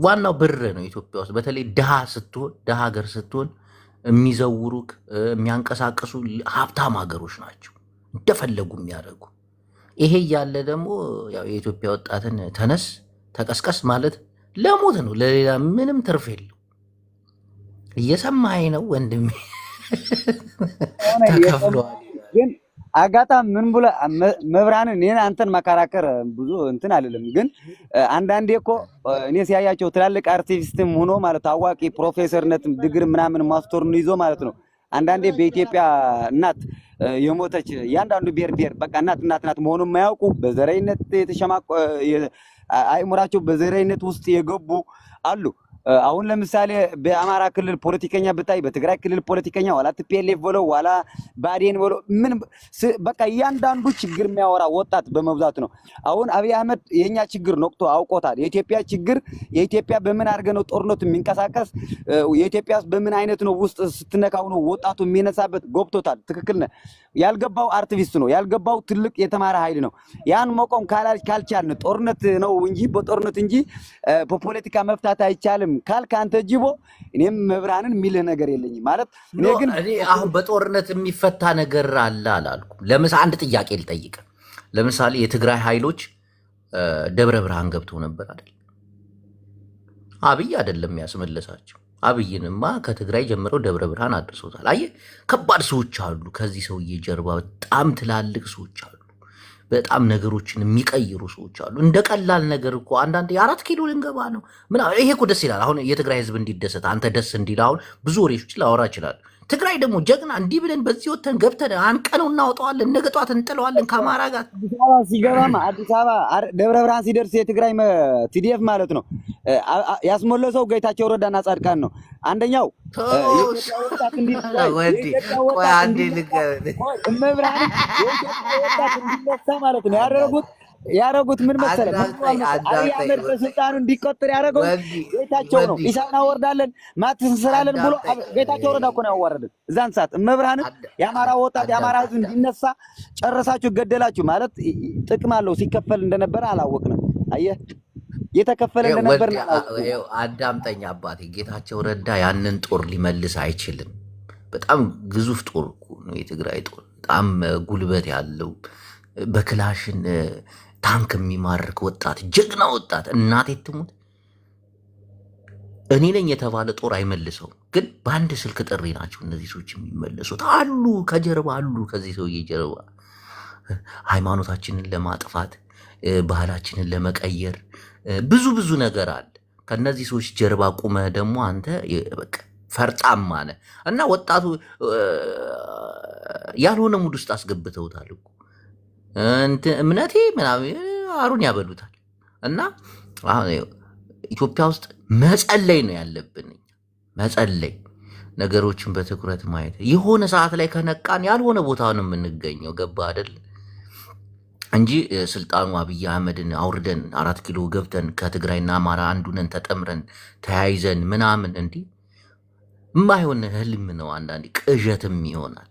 ዋናው ብር ነው። ኢትዮጵያ ውስጥ በተለይ ድሃ ስትሆን ድሃ ሀገር ስትሆን የሚዘውሩ የሚያንቀሳቀሱ ሀብታም ሀገሮች ናቸው እንደፈለጉ የሚያደርጉ። ይሄ እያለ ደግሞ የኢትዮጵያ ወጣትን ተነስ ተቀስቀስ ማለት ለሞት ነው፣ ለሌላ ምንም ትርፍ የለው። እየሰማኸኝ ነው ወንድሜ? ተከፍሏል። ግን አጋጣሚ ምን ብሎ መብራንን እኔ አንተን መከራከር ብዙ እንትን አይደለም። ግን አንዳንዴ እኮ እኔ ሲያያቸው ትላልቅ አርቲስትም ሆኖ ማለት ታዋቂ ፕሮፌሰርነትም ድግር ምናምን ማስተርን ይዞ ማለት ነው አንዳንዴ በኢትዮጵያ እናት የሞተች ያንዳንዱ ብሔር በቃ እናት ናት መሆኑን የማያውቁ በዘረኝነት የተሸማቆ አይምራቸው በዘረኝነት ውስጥ የገቡ አሉ። አሁን ለምሳሌ በአማራ ክልል ፖለቲከኛ ብታይ በትግራይ ክልል ፖለቲከኛ ዋላ ቲፒኤልኤፍ ብለው ዋላ ባዴን ብለው ምን በቃ እያንዳንዱ ችግር የሚያወራ ወጣት በመብዛት ነው። አሁን አብይ አህመድ የኛ ችግር ነቅቶ አውቆታል። የኢትዮጵያ ችግር የኢትዮጵያ በምን አድርገ ነው ጦርነቱ የሚንቀሳቀስ የኢትዮጵያ በምን አይነት ነው ውስጥ ስትነካው ነው ወጣቱ የሚነሳበት ገብቶታል። ትክክል ነህ። ያልገባው አርቲስት ነው ያልገባው ትልቅ የተማረ ኃይል ነው። ያን መቆም ካልቻልን ጦርነት ነው እንጂ በጦርነት እንጂ በፖለቲካ መፍታት አይቻልም ካልክ አንተ ጅቦ እኔም መብራንን የሚልህ ነገር የለኝም ማለት እኔ ግን አሁን በጦርነት የሚፈታ ነገር አለ አላልኩም። ለምሳሌ አንድ ጥያቄ ልጠይቅ። ለምሳሌ የትግራይ ኃይሎች ደብረ ብርሃን ገብተው ነበር አይደል? አብይ አይደለም ያስመለሳቸው። አብይንማ ከትግራይ ጀምረው ደብረ ብርሃን አድርሶታል። አየህ፣ ከባድ ሰዎች አሉ ከዚህ ሰውዬ ጀርባ፣ በጣም ትላልቅ ሰዎች አሉ። በጣም ነገሮችን የሚቀይሩ ሰዎች አሉ። እንደ ቀላል ነገር እኮ አንዳንድ የ4 ኪሎ ልንገባ ነው ምናምን፣ ይሄ እኮ ደስ ይላል። አሁን የትግራይ ህዝብ እንዲደሰት አንተ ደስ እንዲል አሁን ብዙ ወሬዎች ላወራ ይችላል። ትግራይ ደግሞ ጀግና እንዲህ ብለን በዚህ ወተን ገብተን አንቀነው እናወጣዋለን፣ ነገ ጧት እንጥለዋለን ከአማራ ጋር። አዲስ አበባ ሲገባማ አዲስ አበባ ደብረ ብርሃን ሲደርስ የትግራይ ቲዲኤፍ ማለት ነው ያስመለሰው ጌታቸው ረዳና ጻድቃን ነው። አንደኛው ወጣት ማለት ነው ያረጉት ምን መሰለህ? አብይ አህመድ በስልጣኑ እንዲቆጠር ያደረገው ጌታቸው ነው። ኢሳት እናወርዳለን ማትስ እንሰራለን ብሎ ጌታቸው ረዳ እኮ ነው ያዋረደን። እዛን ሰዓት መብርሃንን የአማራ ወጣት የአማራ ህዝብ እንዲነሳ ጨረሳችሁ ገደላችሁ ማለት ጥቅም አለው። ሲከፈል እንደነበረ አላወቅንም። አየህ የተከፈለ እንደነበር ነው። አዳምጠኝ አባቴ። ጌታቸው ረዳ ያንን ጦር ሊመልስ አይችልም። በጣም ግዙፍ ጦር ነው የትግራይ ጦር። በጣም ጉልበት ያለው በክላሽን ታንክ የሚማርክ ወጣት ጀግና ወጣት እናቴ ትሙት እኔ ነኝ የተባለ ጦር አይመልሰውም። ግን በአንድ ስልክ ጥሪ ናቸው እነዚህ ሰዎች የሚመለሱት። አሉ ከጀርባ አሉ፣ ከዚህ ሰውዬ ጀርባ ሃይማኖታችንን ለማጥፋት ባህላችንን ለመቀየር ብዙ ብዙ ነገር አለ። ከነዚህ ሰዎች ጀርባ ቁመ ደግሞ አንተ በቃ ፈርጣማ ነህ እና ወጣቱ ያልሆነ ሙድ ውስጥ አስገብተውታል እኮ እምነቴ ምናምን አሩን ያበሉታል። እና አሁን ኢትዮጵያ ውስጥ መጸለይ ነው ያለብን። መጸለይ፣ ነገሮችን በትኩረት ማየት። የሆነ ሰዓት ላይ ከነቃን ያልሆነ ቦታ ነው የምንገኘው። ገባ አይደል? እንጂ ስልጣኑ አብይ አህመድን አውርደን 4 ኪሎ ገብተን ከትግራይና አማራ አንዱነን ተጠምረን ተያይዘን ምናምን እንዲህ የማይሆን ህልም ነው። አንዳንዴ ቅዠትም ይሆናል።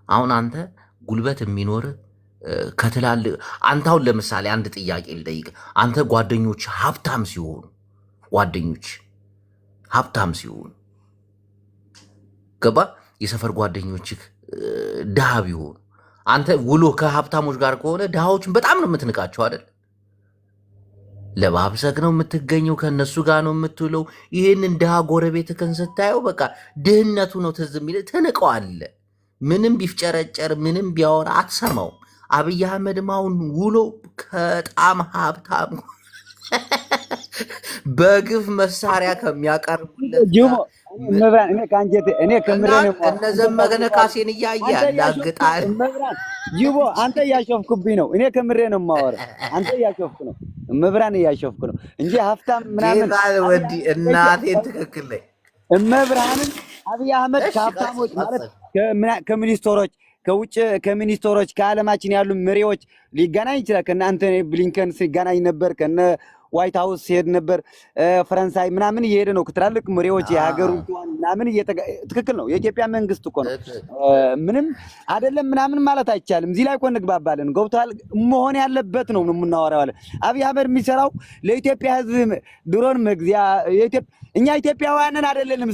አሁን አንተ ጉልበት የሚኖር ከትላልቅ አንተ አሁን ለምሳሌ አንድ ጥያቄ ልጠይቅ። አንተ ጓደኞች ሀብታም ሲሆኑ ገባ የሰፈር ጓደኞች ድሃ ቢሆኑ አንተ ውሎ ከሀብታሞች ጋር ከሆነ ድሃዎችን በጣም ነው የምትንቃቸው አይደል? ለባብሰክ ነው የምትገኘው፣ ከነሱ ጋር ነው የምትውለው። ይህንን ድሃ ጎረቤትህን ስታየው በቃ ድህነቱ ነው ትዝ የሚልህ፣ ትንቀዋለህ። ምንም ቢፍጨረጨር ምንም ቢያወራ አትሰማውም። አብይ አህመድም አሁን ውሎ ከጣም ሀብታም በግፍ መሳሪያ ከሚያቀርቡለት እነ ዘመነ ካሴን እያየ ያላግጣል። ጅቦ አንተ እያሾፍክብኝ ነው። እኔ ከምሬ ነው የማወራው። አንተ እያሾፍክ ነው፣ መብራን እያሾፍክ ነው እንጂ ሀብታም ምናምን ወዲ እናቴን ትክክል ላይ መብራንን አብይ አህመድ ከሀብታሞች ማለት ከሚኒስትሮች ከውጭ ከሚኒስትሮች ከዓለማችን ያሉ መሪዎች ሊገናኝ ይችላል። ከነ አንቶኒ ብሊንከን ሲገናኝ ነበር፣ ከነ ዋይት ሃውስ ሲሄድ ነበር፣ ፈረንሳይ ምናምን እየሄደ ነው። ትላልቅ መሪዎች የሀገሩ ምናምን ትክክል ነው። የኢትዮጵያ መንግስት እኮ ነው ምንም አይደለም ምናምን ማለት አይቻልም። እዚህ ላይ እኮ እንግባባለን። ገብቶሃል? መሆን ያለበት ነው የምናወራው። አብይ አህመድ የሚሰራው ለኢትዮጵያ ህዝብ ድሮን መግዚያ እኛ ኢትዮጵያውያንን አይደለንም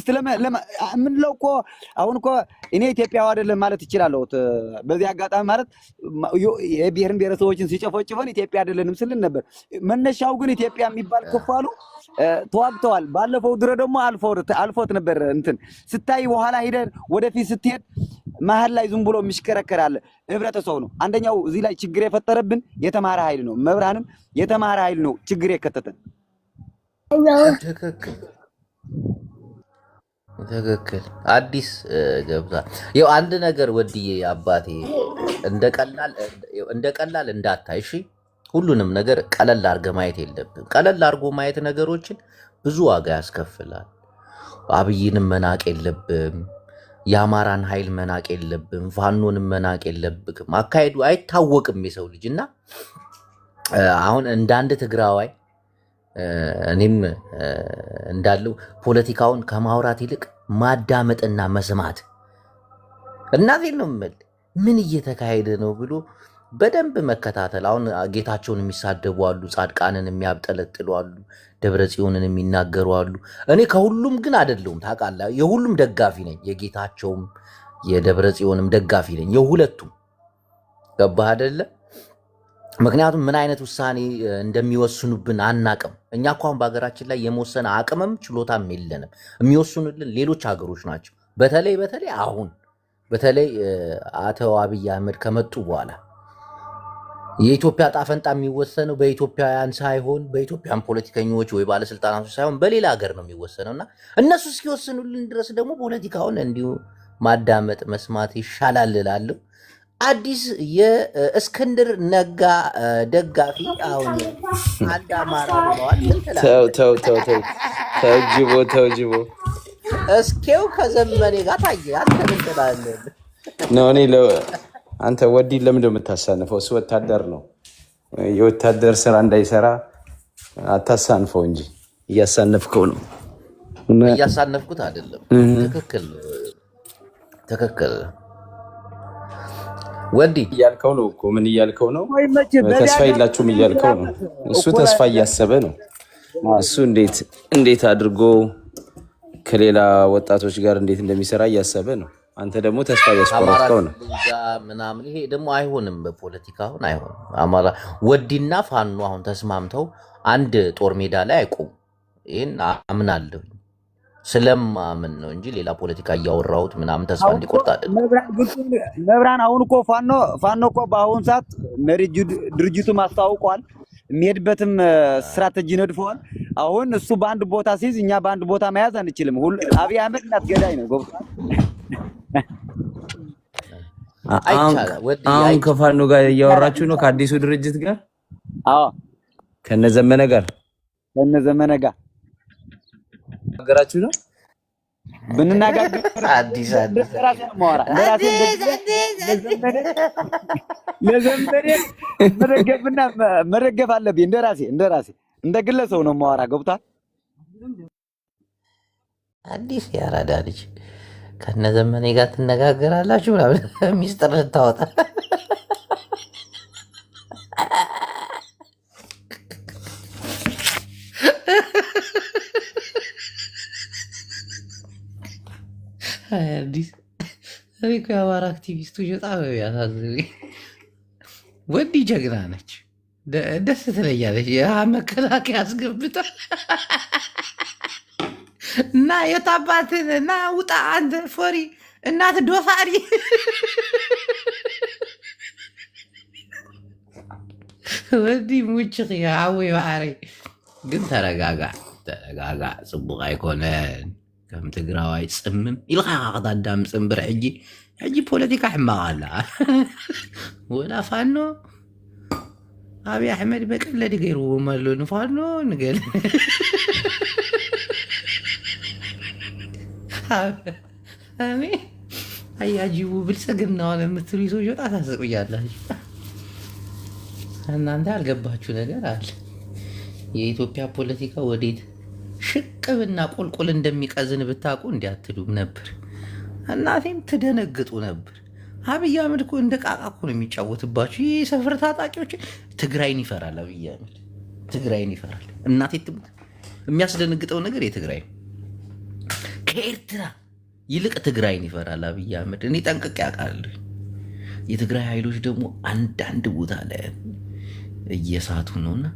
ምንለው እኮ አሁን እኮ እኔ ኢትዮጵያዊ አይደለም ማለት እችላለሁ። በዚህ አጋጣሚ ማለት የብሔርን ብሔረሰቦችን ሲጨፈጭፈን ኢትዮጵያ አይደለንም ስልን ነበር። መነሻው ግን ኢትዮጵያ የሚባል ክፋሉ ተዋግተዋል። ባለፈው ድረ ደግሞ አልፎት ነበር እንትን ስታይ በኋላ ሄደን ወደፊት ስትሄድ መሀል ላይ ዝም ብሎ የሚሽከረከር አለ ህብረተሰቡ ነው። አንደኛው እዚህ ላይ ችግር የፈጠረብን የተማረ ኃይል ነው። መብራንም የተማረ ኃይል ነው ችግር የከተተን። ትክክል አዲስ ገብቷል። ይኸው አንድ ነገር ወድዬ አባቴ እንደ ቀላል እንዳታይ እሺ። ሁሉንም ነገር ቀለል አድርገህ ማየት የለብም። ቀለል አድርጎ ማየት ነገሮችን ብዙ ዋጋ ያስከፍላል። አብይንም መናቅ የለብም። የአማራን ኃይል መናቅ የለብም። ፋኖንም መናቅ የለብም። አካሄዱ አይታወቅም የሰው ልጅ እና አሁን እንደ አንድ ትግራዋይ እኔም እንዳለው ፖለቲካውን ከማውራት ይልቅ ማዳመጥና መስማት እናቴን ነው የምልህ ምን እየተካሄደ ነው ብሎ በደንብ መከታተል። አሁን ጌታቸውን የሚሳደቡ አሉ፣ ጻድቃንን የሚያብጠለጥሉ አሉ፣ ደብረ ጽዮንን የሚናገሩ አሉ። እኔ ከሁሉም ግን አይደለሁም ታውቃለህ። የሁሉም ደጋፊ ነኝ፣ የጌታቸውም የደብረ ጽዮንም ደጋፊ ነኝ፣ የሁለቱም ገባህ አይደለ? ምክንያቱም ምን አይነት ውሳኔ እንደሚወስኑብን አናቅም። እኛ እኮ አሁን በሀገራችን ላይ የመወሰነ አቅምም ችሎታም የለንም። የሚወስኑልን ሌሎች ሀገሮች ናቸው። በተለይ አሁን አቶ አብይ አህመድ ከመጡ በኋላ የኢትዮጵያ ጣፈንጣ የሚወሰነው በኢትዮጵያውያን ሳይሆን በኢትዮጵያን ፖለቲከኞች ወይ ባለስልጣናቶች ሳይሆን በሌላ ሀገር ነው የሚወሰነው እና እነሱ እስኪወስኑልን ድረስ ደግሞ ፖለቲካውን እንዲሁ ማዳመጥ መስማት ይሻላል እላለሁ። አዲስ የእስክንድር ነጋ ደጋፊ አሁን አንድ አማራ ብለዋል። ተውጅቦ እስኬው ከዘመኔ ጋር ታየ። አንተ ምን ትላለህ? እኔ አንተ ወዲ ለምንድን ነው የምታሳንፈው? እሱ ወታደር ነው። የወታደር ስራ እንዳይሰራ አታሳንፈው እንጂ እያሳነፍከው ነው። እያሳነፍኩት አይደለም። ትክክል ወዲ እያልከው ነው እኮ ምን እያልከው ነው? ተስፋ የላችሁም እያልከው ነው። እሱ ተስፋ እያሰበ ነው። እሱ እንዴት አድርጎ ከሌላ ወጣቶች ጋር እንዴት እንደሚሰራ እያሰበ ነው። አንተ ደግሞ ተስፋ እያስቆረጥከው ነው ምናምን። ይሄ ደግሞ አይሆንም፣ በፖለቲካ አሁን አይሆንም። አማራ ወዲና ፋኖ አሁን ተስማምተው አንድ ጦር ሜዳ ላይ አይቆሙ። ይህን አምናለሁ ስለማምን ነው እንጂ ሌላ ፖለቲካ እያወራሁት ምናምን ተስፋ እንዲቆርጥ አይደለም። መብራን አሁን እኮ ፋኖ እኮ በአሁኑ ሰዓት መሪ ድርጅቱ ማስታውቋል። የሚሄድበትም ስትራቴጂ ነድፈዋል። አሁን እሱ በአንድ ቦታ ሲይዝ እኛ በአንድ ቦታ መያዝ አንችልም። አብይ አህመድ እናት ገዳይ ነው። አሁን ከፋኖ ጋር እያወራችሁ ነው? ከአዲሱ ድርጅት ጋር? አዎ ከነዘመነ ጋር ሀገራችሁ ነው ብንናጋገር አዲስ ለዘመኔ መደገፍ አለብኝ። እንደራሴ እንደ ግለሰብ ነው የማወራ። ገብቷል? አዲስ ያራዳ ልጅ ከነዘመኔ ጋር ትነጋገራላችሁ ምናምን ሚስጥር ልታወጣ አዲስ እኮ የአማራ አክቲቪስቶች በጣም ያሳዝኑ። ወዲ ጀግና ነች፣ ደስ ትለኛለች። መከላከያ አስገብታ እና የታባትን እና ውጣ አንተ ፎሪ እናት ዶፋሪ ወዲ ሙጭ አዊ ባሪ ግን ተረጋጋ፣ ጽቡቅ አይኮነን ከም ትግራዋይ ፅምም ኢልካ ክታዳም ፅምብር ሕጂ ፖለቲካ ሕማቅ ኣላ ወላ ፋኖ ኣብይ ኣሕመድ በቀለዲ ገይርዎም ኣሎ ንፋኖ ንገለ ኣሜ አያጅቡ ብልጽግና ለምትሉ ሰዎች በጣም ታስቁኛላችሁ። እናንተ ያልገባችሁ ነገር አለ። የኢትዮጵያ ፖለቲካ ወዴት ሽቅብና ቁልቁል እንደሚቀዝን ብታውቁ እንዲያትሉም ነበር። እናቴም ትደነግጡ ነበር። አብይ አህመድ እኮ እንደ ቃቃ እኮ ነው የሚጫወትባችሁ። ይህ ሰፈር ታጣቂዎች ትግራይን ይፈራል። አብይ አህመድ ትግራይን ይፈራል። እናቴ ትሙት። የሚያስደነግጠው ነገር የትግራይ ከኤርትራ ይልቅ ትግራይን ይፈራል አብይ አህመድ። እኔ ጠንቅቄ አውቃለሁ። የትግራይ ኃይሎች ደግሞ አንዳንድ ቦታ ላይ እየሳቱ ነውና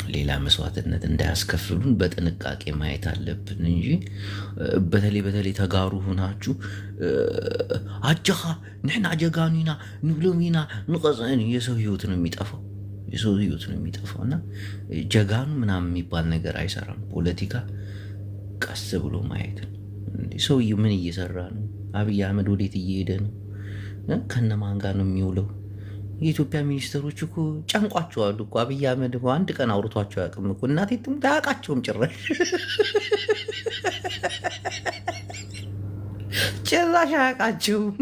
ሌላ መስዋዕትነት እንዳያስከፍሉን በጥንቃቄ ማየት አለብን እንጂ በተለይ ተጋሩ ሆናችሁ አጃኻ ንሕና ጀጋኑና ንብሎሚና ንቀፅን የሰው ህይወት ነው የሚጠፋው። እና ጀጋኑ ምናምን የሚባል ነገር አይሰራም። ፖለቲካ ቀስ ብሎ ማየት ነው። ሰውዬው ምን እየሰራ ነው? አብይ አህመድ ወዴት እየሄደ ነው? ከነማን ጋር ነው የሚውለው? የኢትዮጵያ ሚኒስትሮች እኮ ጨንቋቸዋል እኮ። አብይ አህመድ እኮ አንድ ቀን አውርቷቸው አያውቅም እኮ። እናቴ ትሙት አያውቃቸውም ጭራሽ አያውቃቸውም።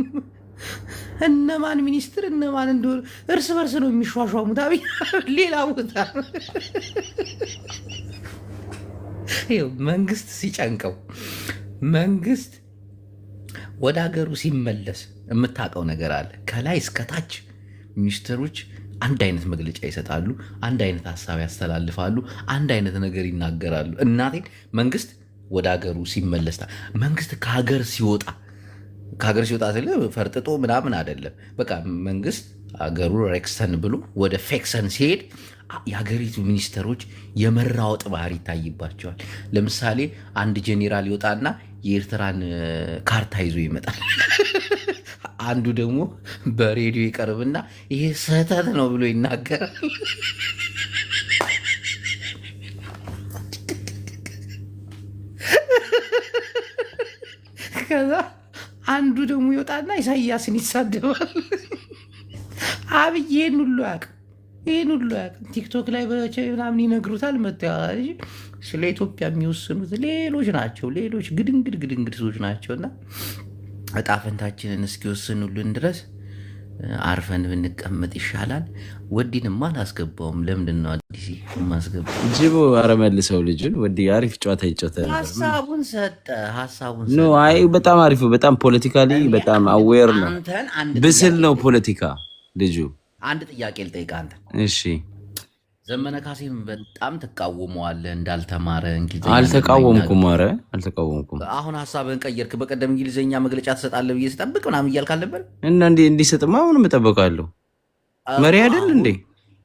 እነማን ሚኒስትር እነማን እንደሆኑ እርስ በርስ ነው የሚሿሿሙት። አብይ ሌላ ቦታ መንግስት ሲጨንቀው፣ መንግስት ወደ ሀገሩ ሲመለስ የምታውቀው ነገር አለ። ከላይ እስከታች ሚኒስትሮች አንድ አይነት መግለጫ ይሰጣሉ፣ አንድ አይነት ሀሳብ ያስተላልፋሉ፣ አንድ አይነት ነገር ይናገራሉ። እናቴን መንግስት ወደ ሀገሩ ሲመለስ፣ መንግስት ከሀገር ሲወጣ ስለ ፈርጥጦ ምናምን አይደለም። በቃ መንግስት ሀገሩ ሬክሰን ብሎ ወደ ፌክሰን ሲሄድ የሀገሪቱ ሚኒስትሮች የመራወጥ ባህር ይታይባቸዋል። ለምሳሌ አንድ ጄኔራል ይወጣና የኤርትራን ካርታ ይዞ ይመጣል። አንዱ ደግሞ በሬዲዮ ይቀርብና ይሄ ስህተት ነው ብሎ ይናገራል። ከዛ አንዱ ደግሞ ይወጣና ኢሳያስን ይሳደባል። አብይ ይህን ሁሉ ያውቅም። ቲክቶክ ላይ ምናምን ይነግሩታል። መተዋል ስለ ኢትዮጵያ የሚወስኑት ሌሎች ናቸው። ሌሎች ግድንግድ ሰዎች ናቸውና እጣ ፈንታችንን እስኪወስኑልን ድረስ አርፈን ብንቀመጥ ይሻላል። ወዲንማ አላስገባውም። ለምንድን ነው አዲስ ማስገባው? ጅቦ አረመልሰው ልጁን ወዲ አሪፍ ጨዋታ ይጫወታል። ሀሳቡን ሰጠ። አይ በጣም አሪፍ፣ በጣም ፖለቲካሊ በጣም አዌር ነው። ብስል ነው ፖለቲካ ልጁ። አንድ ጥያቄ ልጠይቅ አንተ። እሺ ዘመነ ካሴን በጣም ትቃወመዋለህ እንዳልተማረ እንግሊዝኛ። አልተቃወምኩም። አሁን ሀሳብህን ቀየርክ። በቀደም እንግሊዝኛ መግለጫ ትሰጣለህ ብዬ ስጠብቅ ምናምን እያልክ አልነበር? እና እንዲሰጥማ አሁንም እጠብቃለሁ። መሪ አይደል እንዴ?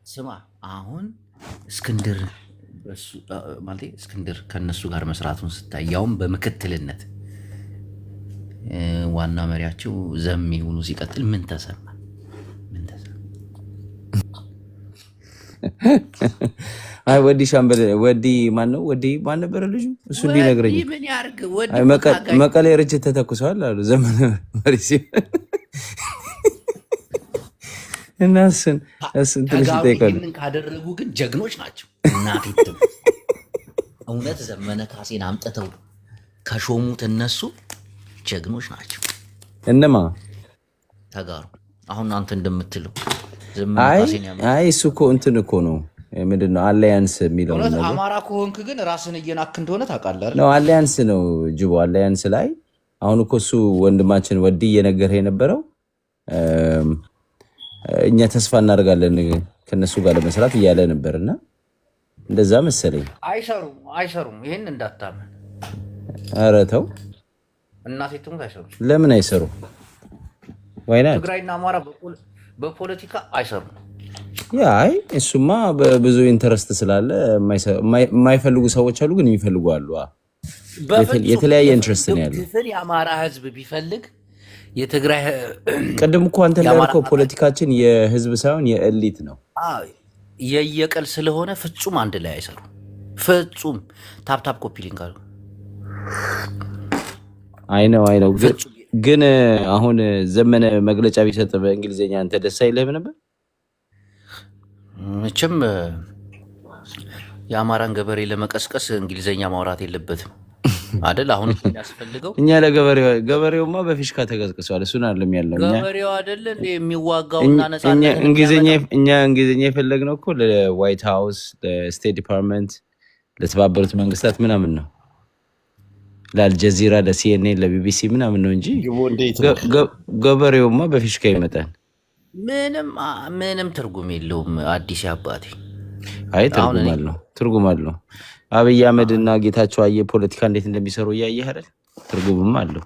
ስማ አሁን እስክንድር ከነሱ ጋር መስራቱን ስታይ፣ ያውም በምክትልነት ዋና መሪያቸው ዘሜ ሆኖ ሲቀጥል ምን ተሰማ? አይ ወዲ ሻምበል ወዲ ማን ነው? ወዲ ማን ነበር ልጁ? እሱ እንዲነግረኝ መቀሌ ርችት ተተኩሰዋል አሉ ዘመነ መሪ ሲሆን እና እሱን ትንሽ ይጠይቃሉ። ካደረጉ ግን ጀግኖች ናቸው። እናቴ እውነት ዘመነ ካሴን አምጥተው ከሾሙት እነሱ ጀግኖች ናቸው። እነማ ተጋሩ አሁን አንተ እንደምትለው አይ እሱ እኮ እንትን እኮ ነው። ምንድን ነው አላያንስ የሚለው ነገር? አማራ ከሆንክ ግን ራስን እየናክ እንደሆነ ታውቃለህ ነው። አላያንስ ነው ጅቦ። አላያንስ ላይ አሁን እኮ እሱ ወንድማችን ወዲ እየነገረ የነበረው እኛ ተስፋ እናደርጋለን ከነሱ ጋር ለመስራት እያለ ነበርና እንደዛ መሰለኝ። አይሰሩም። ይሄን እንዳታመን። ኧረ ተው እናቴ ትሙት። አይሰሩም። ለምን አይሰሩም? ወይና ትግራይና አማራ በፖለቲካ አይሰሩም። አይ እሱማ በብዙ ኢንተረስት ስላለ የማይፈልጉ ሰዎች አሉ፣ ግን የሚፈልጉ አሉ። የተለያየ ኢንትረስት ነው ያለው። የአማራ ህዝብ ቢፈልግ የትግራይ ቅድም እኮ አንተ እንዳልከው ፖለቲካችን የህዝብ ሳይሆን የኤሊት ነው። የየቀል ስለሆነ ፍጹም አንድ ላይ አይሰሩም። ፍጹም ታፕታፕ ኮፒ ሊንክ አሉ። አይ ነው ግን አሁን ዘመነ መግለጫ ቢሰጥ በእንግሊዝኛ አንተ ደስ አይልህም ነበር? መቼም የአማራን ገበሬ ለመቀስቀስ እንግሊዝኛ ማውራት የለበትም አይደል? አሁን ያስፈልገው እኛ ገበሬውማ በፊሽካ ተቀስቅሷል። እሱን አይደለም ያለው ገበሬው አይደል እንዴ የሚዋጋውና ነፃነት እንግሊዝኛ የፈለግነው እኮ ለዋይት ሃውስ፣ ለስቴት ዲፓርትመንት፣ ለተባበሩት መንግስታት ምናምን ነው፣ ለአልጀዚራ፣ ለሲኤንኤን፣ ለቢቢሲ ምናምን ነው እንጂ ገበሬውማ በፊሽካ ይመጣል። ምንም ትርጉም የለውም። አዲስ አባቴ አይ ትርጉም አለው። አብይ አህመድ እና ጌታቸው አየ ፖለቲካ እንዴት እንደሚሰሩ እያየህ አይደል? ትርጉምም አለው።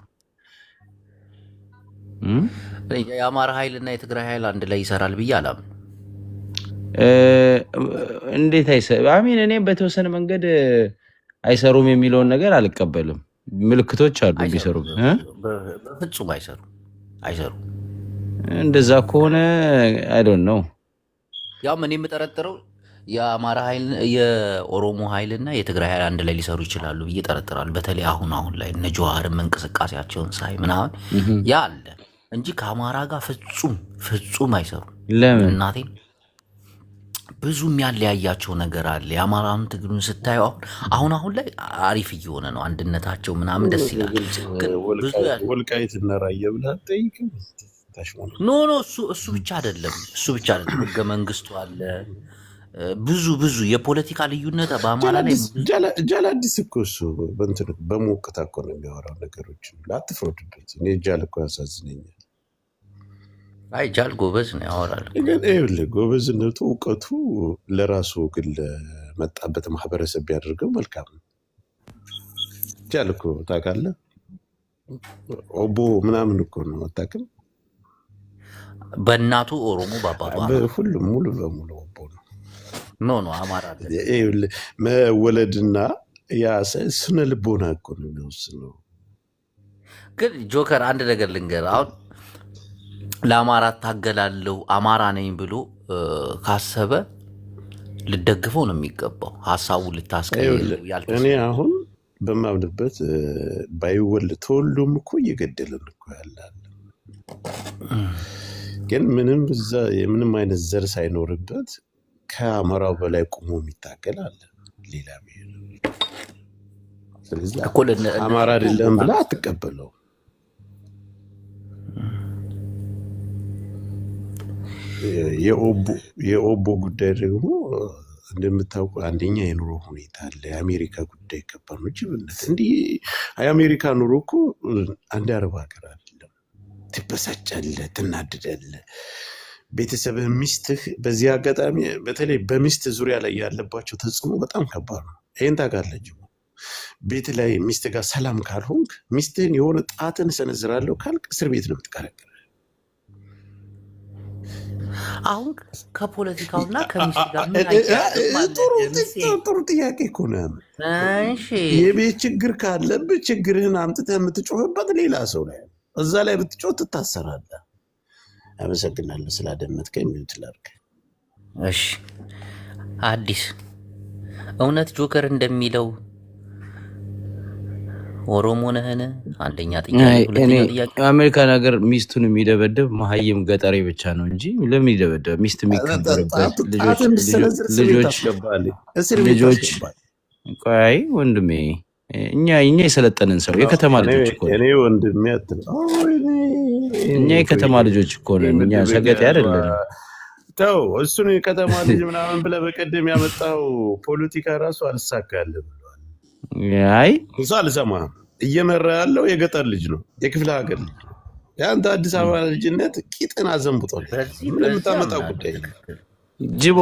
የአማራ ኃይል እና የትግራይ ኃይል አንድ ላይ ይሰራል ብዬ አላምንም። እንዴት አሚን እኔ በተወሰነ መንገድ አይሰሩም የሚለውን ነገር አልቀበልም። ምልክቶች አሉ ቢሰሩ በፍጹም አይሰሩም። እንደዛ ከሆነ አይ ዶንት ኖ። ያው ምን የምጠረጥረው የአማራ ኃይል የኦሮሞ ኃይልና የትግራይ ኃይል አንድ ላይ ሊሰሩ ይችላሉ ብዬ ጠረጥራለሁ። በተለይ አሁን ላይ እነ ጀዋርም እንቅስቃሴያቸውን ሳይ ምናምን ያ አለ እንጂ ከአማራ ጋር ፍጹም አይሰሩም። ለምን እናቴን ብዙ የሚያለያያቸው ነገር አለ። የአማራን ትግሉን ስታየው አሁን ላይ አሪፍ እየሆነ ነው። አንድነታቸው ምናምን ደስ ይላል። ወልቃይት እና ራያ ብለህ አትጠይቅም? ኖ እሱ ብቻ አይደለም። ህገ መንግስቱ አለ። ብዙ የፖለቲካ ልዩነት በአማራ ላይ ጃላዲስ እኮ እሱ በሞቅታ እኮ ነው የሚያወራው ነገሮች። ላትፍረዱበት። እኔ ጃል እኮ ያሳዝነኛል። አይ ጃል ጎበዝ ነው ያወራል። ግን ጎበዝነቱ እውቀቱ ለራሱ ግን ለመጣበት ማህበረሰብ ቢያደርገው መልካም ነው። ጃል እኮ ታውቃለህ፣ ኦቦ ምናምን እኮ ነው አታውቅም? በእናቱ ኦሮሞ በአባቱ ሁሉም ሙሉ በሙሉ ኦቦ ነው። ኖ አማራ መወለድና ያ ስነ ልቦና እኮ ነው የሚወስነው። ግን ጆከር አንድ ነገር ልንገር፣ አሁን ለአማራ ታገላለሁ አማራ ነኝ ብሎ ካሰበ ልደግፈው ነው የሚገባው። ሀሳቡ ልታስቀይር እኔ አሁን በማምንበት ባይወልድ ተወልዶም እኮ እየገደለን እኮ ያላል። ግን ምንም አይነት ዘር ሳይኖርበት ከአማራው በላይ ቁሞ የሚታገል አለ ሌላ ብሄር። ስለዚህ አማራ አይደለም ብላ አትቀበለው። የኦቦ ጉዳይ ደግሞ እንደምታውቁ አንደኛ የኑሮ ሁኔታ አለ። የአሜሪካ ጉዳይ ከባድ ነው። ጅብነት እንዲህ የአሜሪካ ኑሮ እኮ አንድ አረብ ሀገር አይደለም። ትበሳጫለህ፣ ትናድዳለህ። ቤተሰብህ፣ ሚስትህ በዚህ አጋጣሚ በተለይ በሚስት ዙሪያ ላይ ያለባቸው ተጽዕኖ በጣም ከባድ ነው። ይህን ታውቃለህ። ቤት ላይ ሚስት ጋር ሰላም ካልሆንክ ሚስትህን የሆነ ጣትን ሰነዝራለሁ ካልክ እስር ቤት ነው የምትቀረቅር። አሁን ከፖለቲካውና ከሚስት ጋር ጥሩ ጥያቄ እኮ ነው። የቤት ችግር ካለብህ ችግርህን አምጥተህ የምትጮህበት ሌላ ሰው ላይ እዛ ላይ ብትጮህ ትታሰራለህ። አመሰግናለሁ ስላደመጥከኝ። ሚዩት ላድርግ። እሺ አዲስ እውነት ጆከር እንደሚለው ኦሮሞ ነህን? አንደኛ ጥያቄ። አሜሪካን ሀገር ሚስቱን የሚደበደብ መሀይም ገጠሬ ብቻ ነው እንጂ ለምን ይደበደብ? ሚስት የሚከበርበት ልጆች ቆይ ወንድሜ፣ እኛ የሰለጠንን ሰው የከተማ ልጆች እኮ ነን። እኛ የከተማ ልጆች እኮ ነን። እኛ ሰገጤ አይደለም። ተው እሱን የከተማ ልጅ ምናምን ብለህ በቀደም ያመጣው ፖለቲካ ራሱ አልሳካልም ብሏል። አይ እሱ አልሰማህም። እየመራ ያለው የገጠር ልጅ ነው፣ የክፍለ ሀገር ልጅ ነው። የአንተ አዲስ አበባ ልጅነት ቂጥን አዘንብጧል። የምታመጣው ጉዳይ ጅቦ፣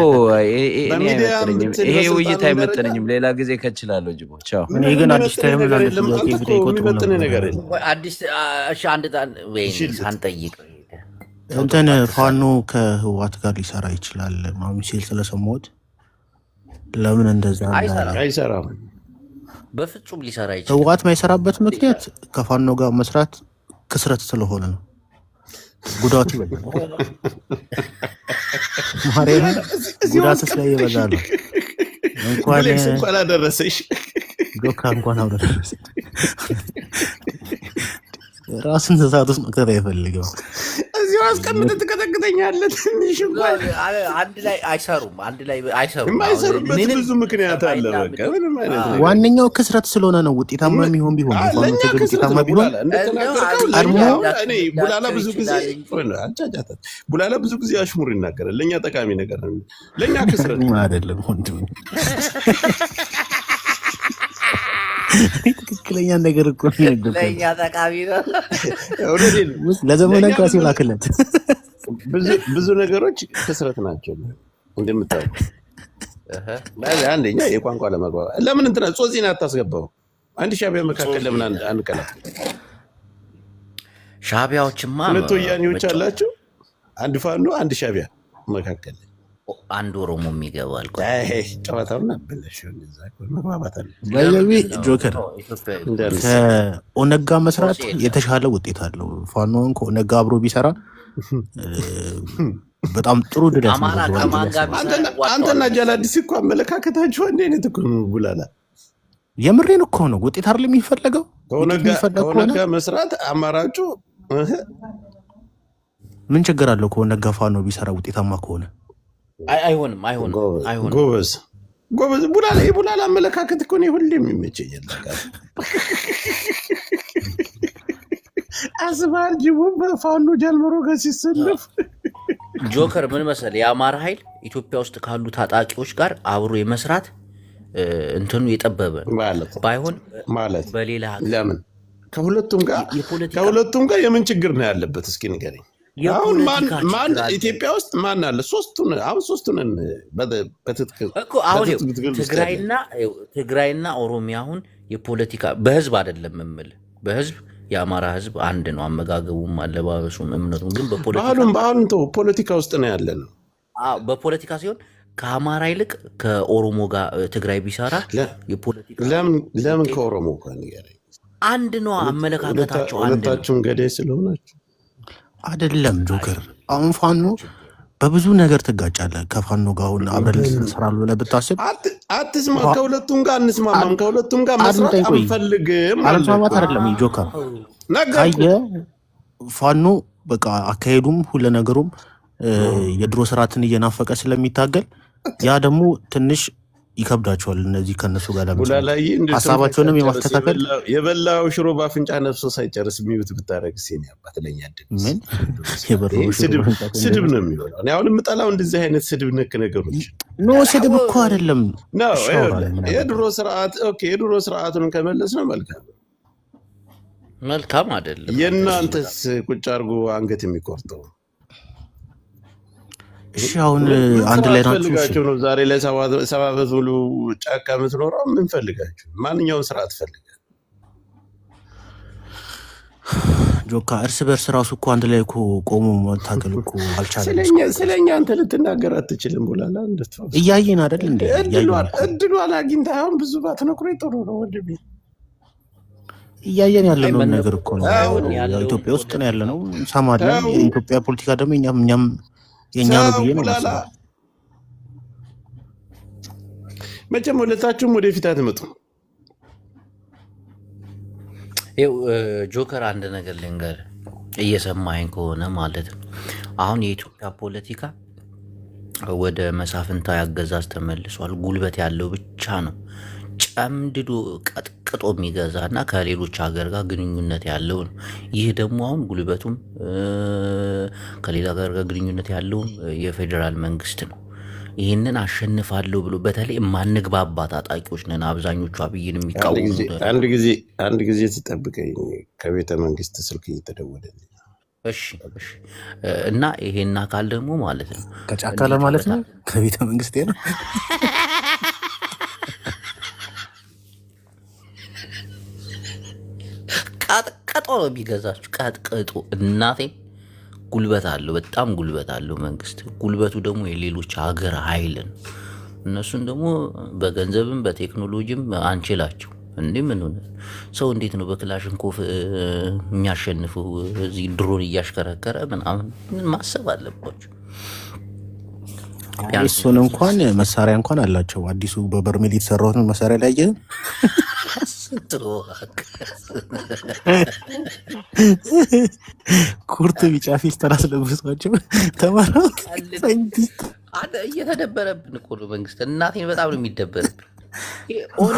ይሄ ውይይት አይመጥነኝም። ሌላ ጊዜ ከችላለሁ ጅቦ። ቻው። እኔ ግን አዲስ ታይም ሳንጠይቅ እንትን ፋኖ ከህዋት ጋር ሊሰራ ይችላል ምናምን ሲል ስለሰማሁት ለምን እንደዛ አይሰራም? በፍጹም ሊሰራ ይችላል። ህዋት ማይሰራበት ምክንያት ከፋኖ ጋር መስራት ክስረት ስለሆነ ነው። ጉዳቱ ይበዛል። ማርያም ጉዳቱ ላይ ይበዛል። እንኳን አደረሰሽ ዶካ እንኳን አደረሰሽ። ራስን ተሳት ውስጥ መክተት አይፈልግም። እዚሁ አስቀምጠህ ትቀጠቅጠኛለህ። ትንሽ አንድ ላይ አይሰሩም። የማይሰሩበት ብዙ ምክንያት አለ። በቃ ምንም አይነት ዋነኛው ክስረት ስለሆነ ነው። ውጤታማ የሚሆን ቢሆን ውጤታማ ቢሆን ቡላላ ብዙ ጊዜ አሽሙር ይናገራል። ለእኛ ጠቃሚ ነገር ነው፣ ለእኛ ክስረት አይደለም። ትክክለኛ ነገር እኮ ነው። ለእኛ ጠቃሚ ነው። ለዘመነ ኳስ ይላክለት ብዙ ነገሮች ክስረት ናቸው እንደምታውቁ። አንደኛ የቋንቋ ለመግባባት ለምን እንትና ጾዚን አታስገባው? አንድ ሻዕቢያ መካከል ለምን አንቀላ? ሻዕቢያዎችማ ሁለት ወያኔዎች አላቸው። አንድ ፋኖ አንድ ሻዕቢያ መካከል አንድ ኦሮሞ የሚገባል። ጨዋታውን አበላሽ። መግባባት አለ። ጆከር ከኦነግ ጋር መስራት የተሻለ ውጤት አለው። ፋኖን ከኦነግ ጋር አብሮ ቢሰራ በጣም ጥሩ ድረስ አንተና ጃላዲስ እኮ አመለካከታችሁ አንድ አይነት እኮ ነው። ቡላላ የምሬን እኮ ነው። ውጤት አይደል የሚፈለገው? ከኦነግ ጋር መስራት አማራጩ ምን ችግር አለው? ከኦነግ ጋር ፋኖ ቢሰራ ውጤታማ ከሆነ አይሆንም። ጎበዝ ቡላላ አመለካከት እኮ ነው ሁሌም የሚመቸኝ። አስባል ጅቡ በፋኖ ጃልመሮ ጋር ሲሰለፍ ጆከር ምን መሰለህ፣ የአማራ ኃይል ኢትዮጵያ ውስጥ ካሉ ታጣቂዎች ጋር አብሮ የመስራት እንትኑ የጠበበ ባይሆን ማለት በሌላ ለምን ከሁለቱም ጋር የምን ችግር ነው ያለበት? እስኪ ንገረኝ። አሁን ማን ኢትዮጵያ ውስጥ ማን አለ? ሶስቱን በትጥቅ እኮ አሁን ትግራይና ኦሮሚያ አሁን የፖለቲካ በህዝብ አይደለም የምልህ፣ በህዝብ የአማራ ህዝብ አንድ ነው። አመጋገቡም፣ አለባበሱም፣ እምነቱም ግን በአሁን ፖለቲካ ውስጥ ነው ያለ ነው። በፖለቲካ ሲሆን ከአማራ ይልቅ ከኦሮሞ ጋር ትግራይ ቢሰራ የፖለቲካ ለምን ከኦሮሞ ጋር ንገረኝ። አንድ ነው አመለካከታቸው። ሁለታችሁም ገዳይ ስለሆናችሁ አይደለም ጆከር። አሁን ፋኖ በብዙ ነገር ትጋጫለህ። ከፋኖ ጋር አሁን አብረን እንሰራለን ብለህ ብታስብ አትስማ። ከሁለቱም ጋር አንስማማም። ከሁለቱም ጋር መስራት አንፈልግም። አለመስማማት አይደለም ጆከር። ካየህ ፋኖ በቃ አካሄዱም ሁሉ ነገሩም የድሮ ስርዓትን እየናፈቀ ስለሚታገል ያ ደግሞ ትንሽ ይከብዳቸዋል። እነዚህ ከነሱ ጋር ለምሳሌ ሀሳባቸውንም የማስተካከል የበላው ሽሮ በአፍንጫ ነፍሶ ሳይጨርስ ሚዩት ብታረግ ሲኔ አባትለኛ ስድብ ነው የሚሆነው። እኔ አሁን የምጠላው እንደዚህ አይነት ስድብ ነክ ነገሮች ኖ ስድብ እኮ አይደለም ነው። የድሮ ስርዓቱን ከመለስ ነው መልካም አይደለም። የእናንተስ ቁጭ አድርጎ አንገት የሚቆርጠው እሺ አሁን አንድ ላይ ናችሁ ነው። ዛሬ ላይ 7 ሙሉ ጫካ የምትኖረው ምን ፈልጋችሁ? ማንኛውን ስራ ትፈልጋለህ? ጆካ እርስ በርስ ራሱ እኮ አንድ ላይ እኮ ቆሞ መታገል እኮ አልቻለም። ስለኛ አንተ ልትናገር አትችልም። ቡላላ እያየን አይደል እንዴ? እድሏን አግኝተህ አሁን ብዙ ባትነኩሬ ጥሩ ነው ወንድሜ። እያየን ያለነው ነገር እኮ ነው። ኢትዮጵያ ውስጥ ነው ያለነው፣ እንሰማለን። የኢትዮጵያ ፖለቲካ ደግሞ እኛም የኛ ነው ብዬ ነው ማለት። መቼም ሁለታችሁም ወደፊት አትመጡም። ይኸው ጆከር አንድ ነገር ልንገርህ፣ እየሰማኸኝ ከሆነ ማለት ነው። አሁን የኢትዮጵያ ፖለቲካ ወደ መሳፍንታዊ አገዛዝ ተመልሷል። ጉልበት ያለው ብቻ ነው ጨምድዶ ቀጥቅጦ የሚገዛ እና ከሌሎች ሀገር ጋር ግንኙነት ያለው ነው። ይህ ደግሞ አሁን ጉልበቱም ከሌላ ሀገር ጋር ግንኙነት ያለውም የፌዴራል መንግስት ነው። ይህንን አሸንፋለሁ ብሎ በተለይ የማንግባባ ታጣቂዎች ነን አብዛኞቹ አብይን የሚቃወሙ። አንድ ጊዜ ትጠብቀኝ፣ ከቤተ መንግስት ስልክ እየተደወለልኝ። እሺ እና ይሄን አካል ደግሞ ማለት ነው ከጫካ ለማለት ነው ከቤተ መንግስት ነው ቀጥቅጦ ነው የሚገዛችሁ። ቀጥቅጦ እናቴ ጉልበት አለው፣ በጣም ጉልበት አለው መንግስት። ጉልበቱ ደግሞ የሌሎች ሀገር ኃይል ነው። እነሱን ደግሞ በገንዘብም በቴክኖሎጂም አንችላቸው። እንዲህ ምን ሆነ ሰው እንዴት ነው በክላሽንኮፍ የሚያሸንፈው? እዚህ ድሮን እያሽከረከረ ምናምን ማሰብ አለባቸው። እሱን እንኳን መሳሪያ እንኳን አላቸው። አዲሱ በበርሜል የተሰራውን መሳሪያ ላይ ኩርት ቢጫ ፊልተር አስለብሷቸው ተማረው ሳይንቲስት እየተደበረብን እኮ ነው መንግስት። እናቴን በጣም ነው የሚደበርብን። ሆነ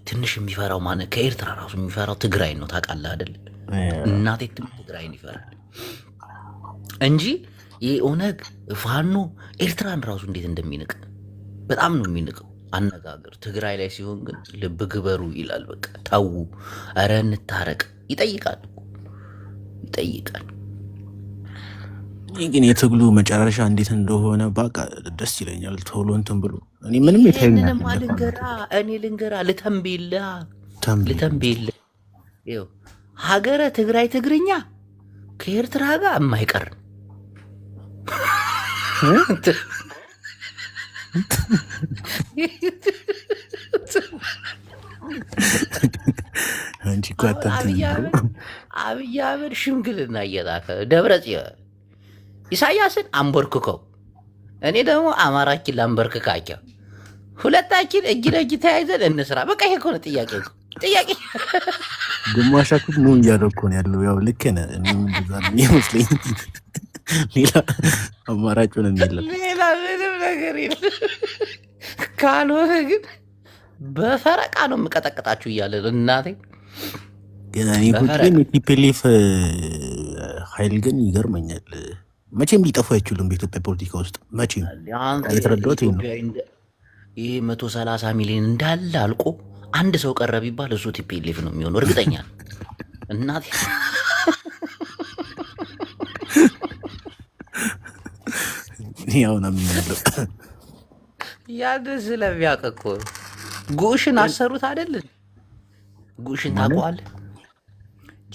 ትንሽ የሚፈራው ማነው? ከኤርትራ ራሱ የሚፈራው ትግራይ ነው። ታውቃለህ አይደል? እናቴ ትግራይን ይፈራል እንጂ ኦነግ ፋኖ ኤርትራን ራሱ እንዴት እንደሚንቅ በጣም ነው የሚንቀው። አነጋገር ትግራይ ላይ ሲሆን ግን ልብ ግበሩ ይላል። በቃ ተው፣ ኧረ እንታረቅ ይጠይቃል። ግን የትግሉ መጨረሻ እንዴት እንደሆነ በቃ ደስ ይለኛል። ቶሎ እንትን ብሎ እኔ ምንም የታየኛል። ይህንንማ ልንገራ ልተንብይልህ ይኸው ሀገረ ትግራይ ትግርኛ ከኤርትራ ጋር የማይቀር አንቺ እኮ አታንተኝ ብሎ አብይ አህመድ ሽምግልና እየላከ ደብረጽዮን ኢሳያስን አንበርክከው፣ እኔ ደግሞ አማራችን ላንበርክካቸው፣ ሁለታችን እጅ ለእጅ ተያይዘን እንስራ። በቃ ይሄ ከሆነ ጥያቄ ግማሻችሁ ነው እያለ እኮ ነው ያለው። ያው ልክ ነህ። እኔም እንደዛ ነው የሚመስለኝ። ሌላ አማራጭ ሆነ የለም፣ ሌላ ምንም ነገር የለም። ካልሆነ ግን በፈረቃ ነው የምቀጠቅጣችሁ እያለ እናቴ። ግን እኔ ግን የቲፒኤልኤፍ ኃይል ግን ይገርመኛል። መቼም ሊጠፉ አይችሉም በኢትዮጵያ ፖለቲካ ውስጥ መቼም። የተረዳሁት ይሄ ነው። ይህ 130 ሚሊዮን እንዳለ አልቆ አንድ ሰው ቀረ ቢባል እሱ ቲፒኤልኤፍ ነው የሚሆነው፣ እርግጠኛ ነው እናቴ። ያው ነው የሚለው ያን ስለሚያውቅ እኮ ጉሽን አሰሩት አይደል? ጉሽን ታውቀዋለህ?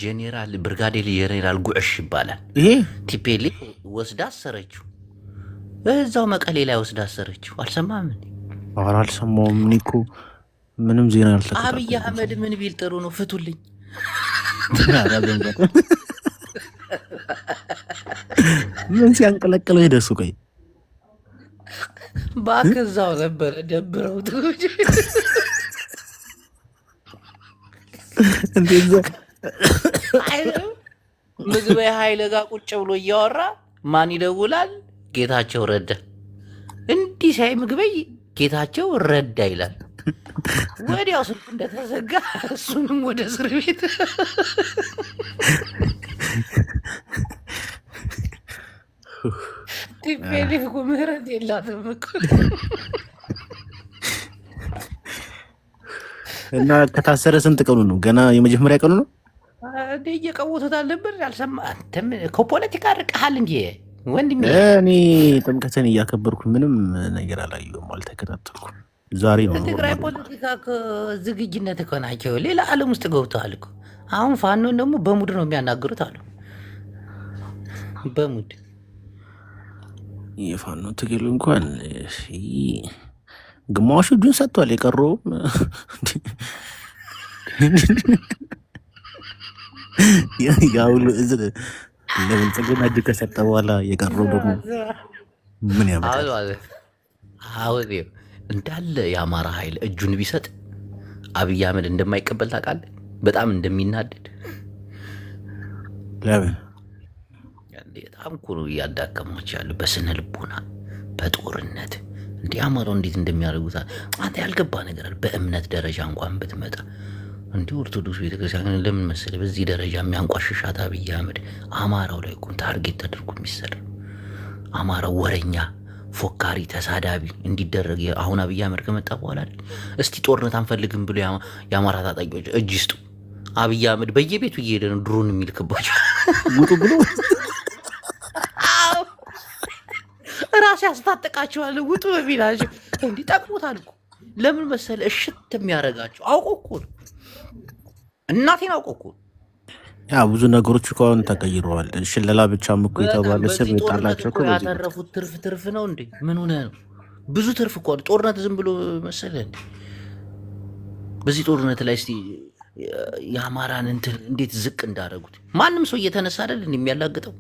ጄኔራል ብርጋዴር ጄኔራል ጉዕሽ ይባላል። ይሄ ቲፒኤልኤፍ ወስዳ አሰረችው፣ እዛው መቀሌ ላይ ወስዳ አሰረችው። አልሰማህም እንዴ? ኧረ አልሰማሁም። እኔ እኮ ምንም ዜና ያልተከታተልኩት። አብይ አህመድ ምን ቢል ጥሩ ነው? ፍቱልኝ። ምን ሲያንቀለቅለው ሄደ እሱ? ቆይ እባክህ እዛው ነበረ ደብረው ምግበ ኃይለ ጋር ቁጭ ብሎ እያወራ ማን ይደውላል? ጌታቸው ረዳ። እንዲህ ሳይ ምግበይ ጌታቸው ረዳ ይላል። ወዲያው ስልኩ እንደተዘጋ እሱንም ወደ እስር ቤት። ቲፒኤልኤፍ እኮ ምህረት የላትም እኮ። እና ከታሰረ ስንት ቀኑ ነው? ገና የመጀመሪያ ቀኑ ነው እንዴ? እየቀወቱት አልነበር? አልሰማህም? ከፖለቲካ ርቀሃል እንጂ ወንድሜ። እኔ ጥምቀትን እያከበርኩ ምንም ነገር አላየሁም፣ አልተከታተልኩም። ዛሬ ነው ትግራይ ፖለቲካ ዝግጅነት እኮ ናቸው። ሌላ ዓለም ውስጥ ገብተዋል እኮ። አሁን ፋኖን ደግሞ በሙድ ነው የሚያናግሩት አሉ። በሙድ የፋኖ ትግል እንኳን ግማሹ እጁን ሰጥቷል። የቀረውም ያውሉ እዝ ለብልጽግና እጅ ከሰጠ በኋላ የቀረው ደግሞ ምን ያመጣል? አሁን እንዳለ የአማራ ኃይል እጁን ቢሰጥ አብይ አህመድ እንደማይቀበል ታውቃለህ? በጣም እንደሚናደድ። ለምን? በጣም እኮ ነው እያዳከማቸው ያሉ በስነ ልቦና በጦርነት። እንዲህ አማራው እንዴት እንደሚያደርጉት አንተ ያልገባ ነገር አለ። በእምነት ደረጃ እንኳን ብትመጣ እንዲህ ኦርቶዶክስ ቤተክርስቲያን ለምን መሰለህ በዚህ ደረጃ የሚያንቋሽሻት አብይ አህመድ? አማራው ላይ እኮ ታርጌት ተደርጎ የሚሰራ አማራው ወረኛ፣ ፎካሪ፣ ተሳዳቢ እንዲደረግ አሁን አብይ አህመድ ከመጣ በኋላ እስቲ ጦርነት አንፈልግም ብሎ የአማራ ታጣቂዎች እጅ ይስጡ። አብይ አህመድ በየቤቱ እየሄደ ነው ድሮን የሚልክባቸው ውጡ ብሎ ራሱ ያስታጠቃቸዋል። ውጡ በሚላቸው እንዲጠቅሙታል እኮ። ለምን መሰለህ እሽት የሚያደርጋቸው አውቆ እኮ ነው። እናቴን አውቆ እኮ ያ ብዙ ነገሮች እኮ አሁን ተቀይረዋል። ሽለላ ብቻም እኮ የተባለ ስም የጣላቸው እኮ ያተረፉት ትርፍ ነው እንዴ? ምን ሆነ ነው? ብዙ ትርፍ እኮ ጦርነት ዝም ብሎ መሰለህ እንዴ? በዚህ ጦርነት ላይ እስቲ የአማራን እንትን እንዴት ዝቅ እንዳደረጉት ማንም ሰው እየተነሳ አይደል የሚያላግጠው?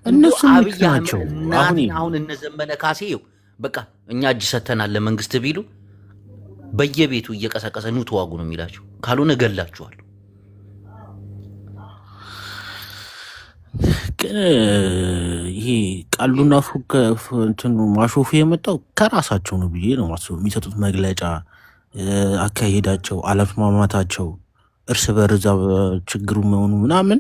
እነሱ ናቸው። አሁን እነ ዘመነ ካሴ በቃ እኛ እጅ ሰተናል ለመንግስት ቢሉ በየቤቱ እየቀሰቀሰ ኑ ተዋጉ ነው የሚላቸው። ካልሆነ ገላችኋል። ግን ይሄ ቃሉና እንትኑ ማሾፉ የመጣው ከራሳቸው ነው ብዬ ነው ማስበው። የሚሰጡት መግለጫ፣ አካሄዳቸው፣ አለመስማማታቸው፣ እርስ በርዛ ችግሩ መሆኑ ምናምን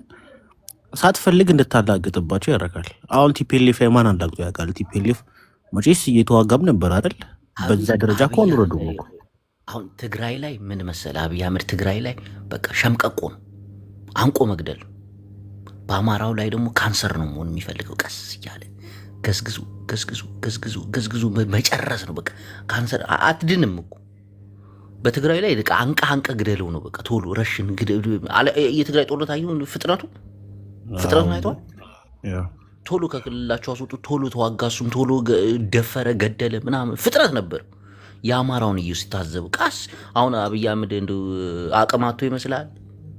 ሳትፈልግ እንድታላግጥባቸው ያደርጋል። አሁን ቲፒኤልኤፍ ማን አላግጦ ያውቃል? ቲፒኤልኤፍ መቼስ እየተዋጋም ነበር አይደል? በዛ ደረጃ እኮ አልወረዱም እኮ። አሁን ትግራይ ላይ ምን መሰለህ አብይ አህመድ ትግራይ ላይ በቃ ሸምቀቆ ነው፣ አንቆ መግደል። በአማራው ላይ ደግሞ ካንሰር ነው መሆን የሚፈልገው። ቀስ እያለ ገዝግዙ ገዝግዙ ገዝግዙ ገዝግዙ መጨረስ ነው በቃ። ካንሰር አትድንም እኮ በትግራይ ላይ በቃ አንቀ ግደለው ነው በቃ። ቶሎ ረሽን የትግራይ ጦርነት አየሁ ፍጥረቱን አይቷል። ቶሎ ከክልላቸው አስወጡ፣ ቶሎ ተዋጋ፣ እሱም ቶሎ ደፈረ፣ ገደለ ምናምን ፍጥረት ነበር። የአማራውን እዩ ሲታዘቡ ቀስ አሁን አብይ አህመድ እንደ አቅማቶ ይመስላል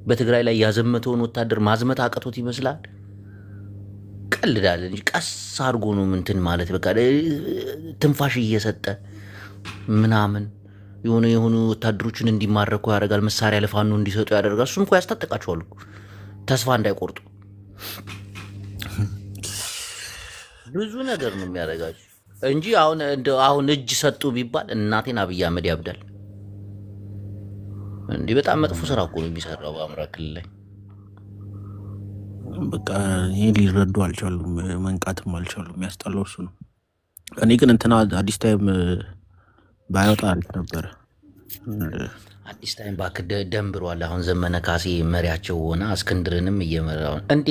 በትግራይ ላይ ያዘመተውን ወታደር ማዝመት አቅቶት ይመስላል። ቀልዳለ እንጂ ቀስ አድርጎ ነው እንትን ማለት በቃ ትንፋሽ እየሰጠ ምናምን የሆኑ ወታደሮችን እንዲማረኩ ያደርጋል። መሳሪያ ለፋኖ እንዲሰጡ ያደርጋል። እሱም እኮ ያስታጠቃቸዋል እኮ ተስፋ እንዳይቆርጡ ብዙ ነገር ነው የሚያደርጋቸው እንጂ አሁን እጅ ሰጡ ቢባል እናቴን አብይ አህመድ ያብዳል። እንዲህ በጣም መጥፎ ስራ እኮ ነው የሚሰራው በአማራ ክልል ላይ። በቃ ይሄ ሊረዱ አልቻሉም፣ መንቃትም አልቻሉም። የሚያስጠላው እሱ ነው። እኔ ግን እንትና አዲስ ታይም ባይወጣ አሪፍ ነበረ። አዲስ ታይም ባክ ደንብሯል። አሁን ዘመነ ካሴ መሪያቸው ሆነ እስክንድርንም እየመራው እንዴ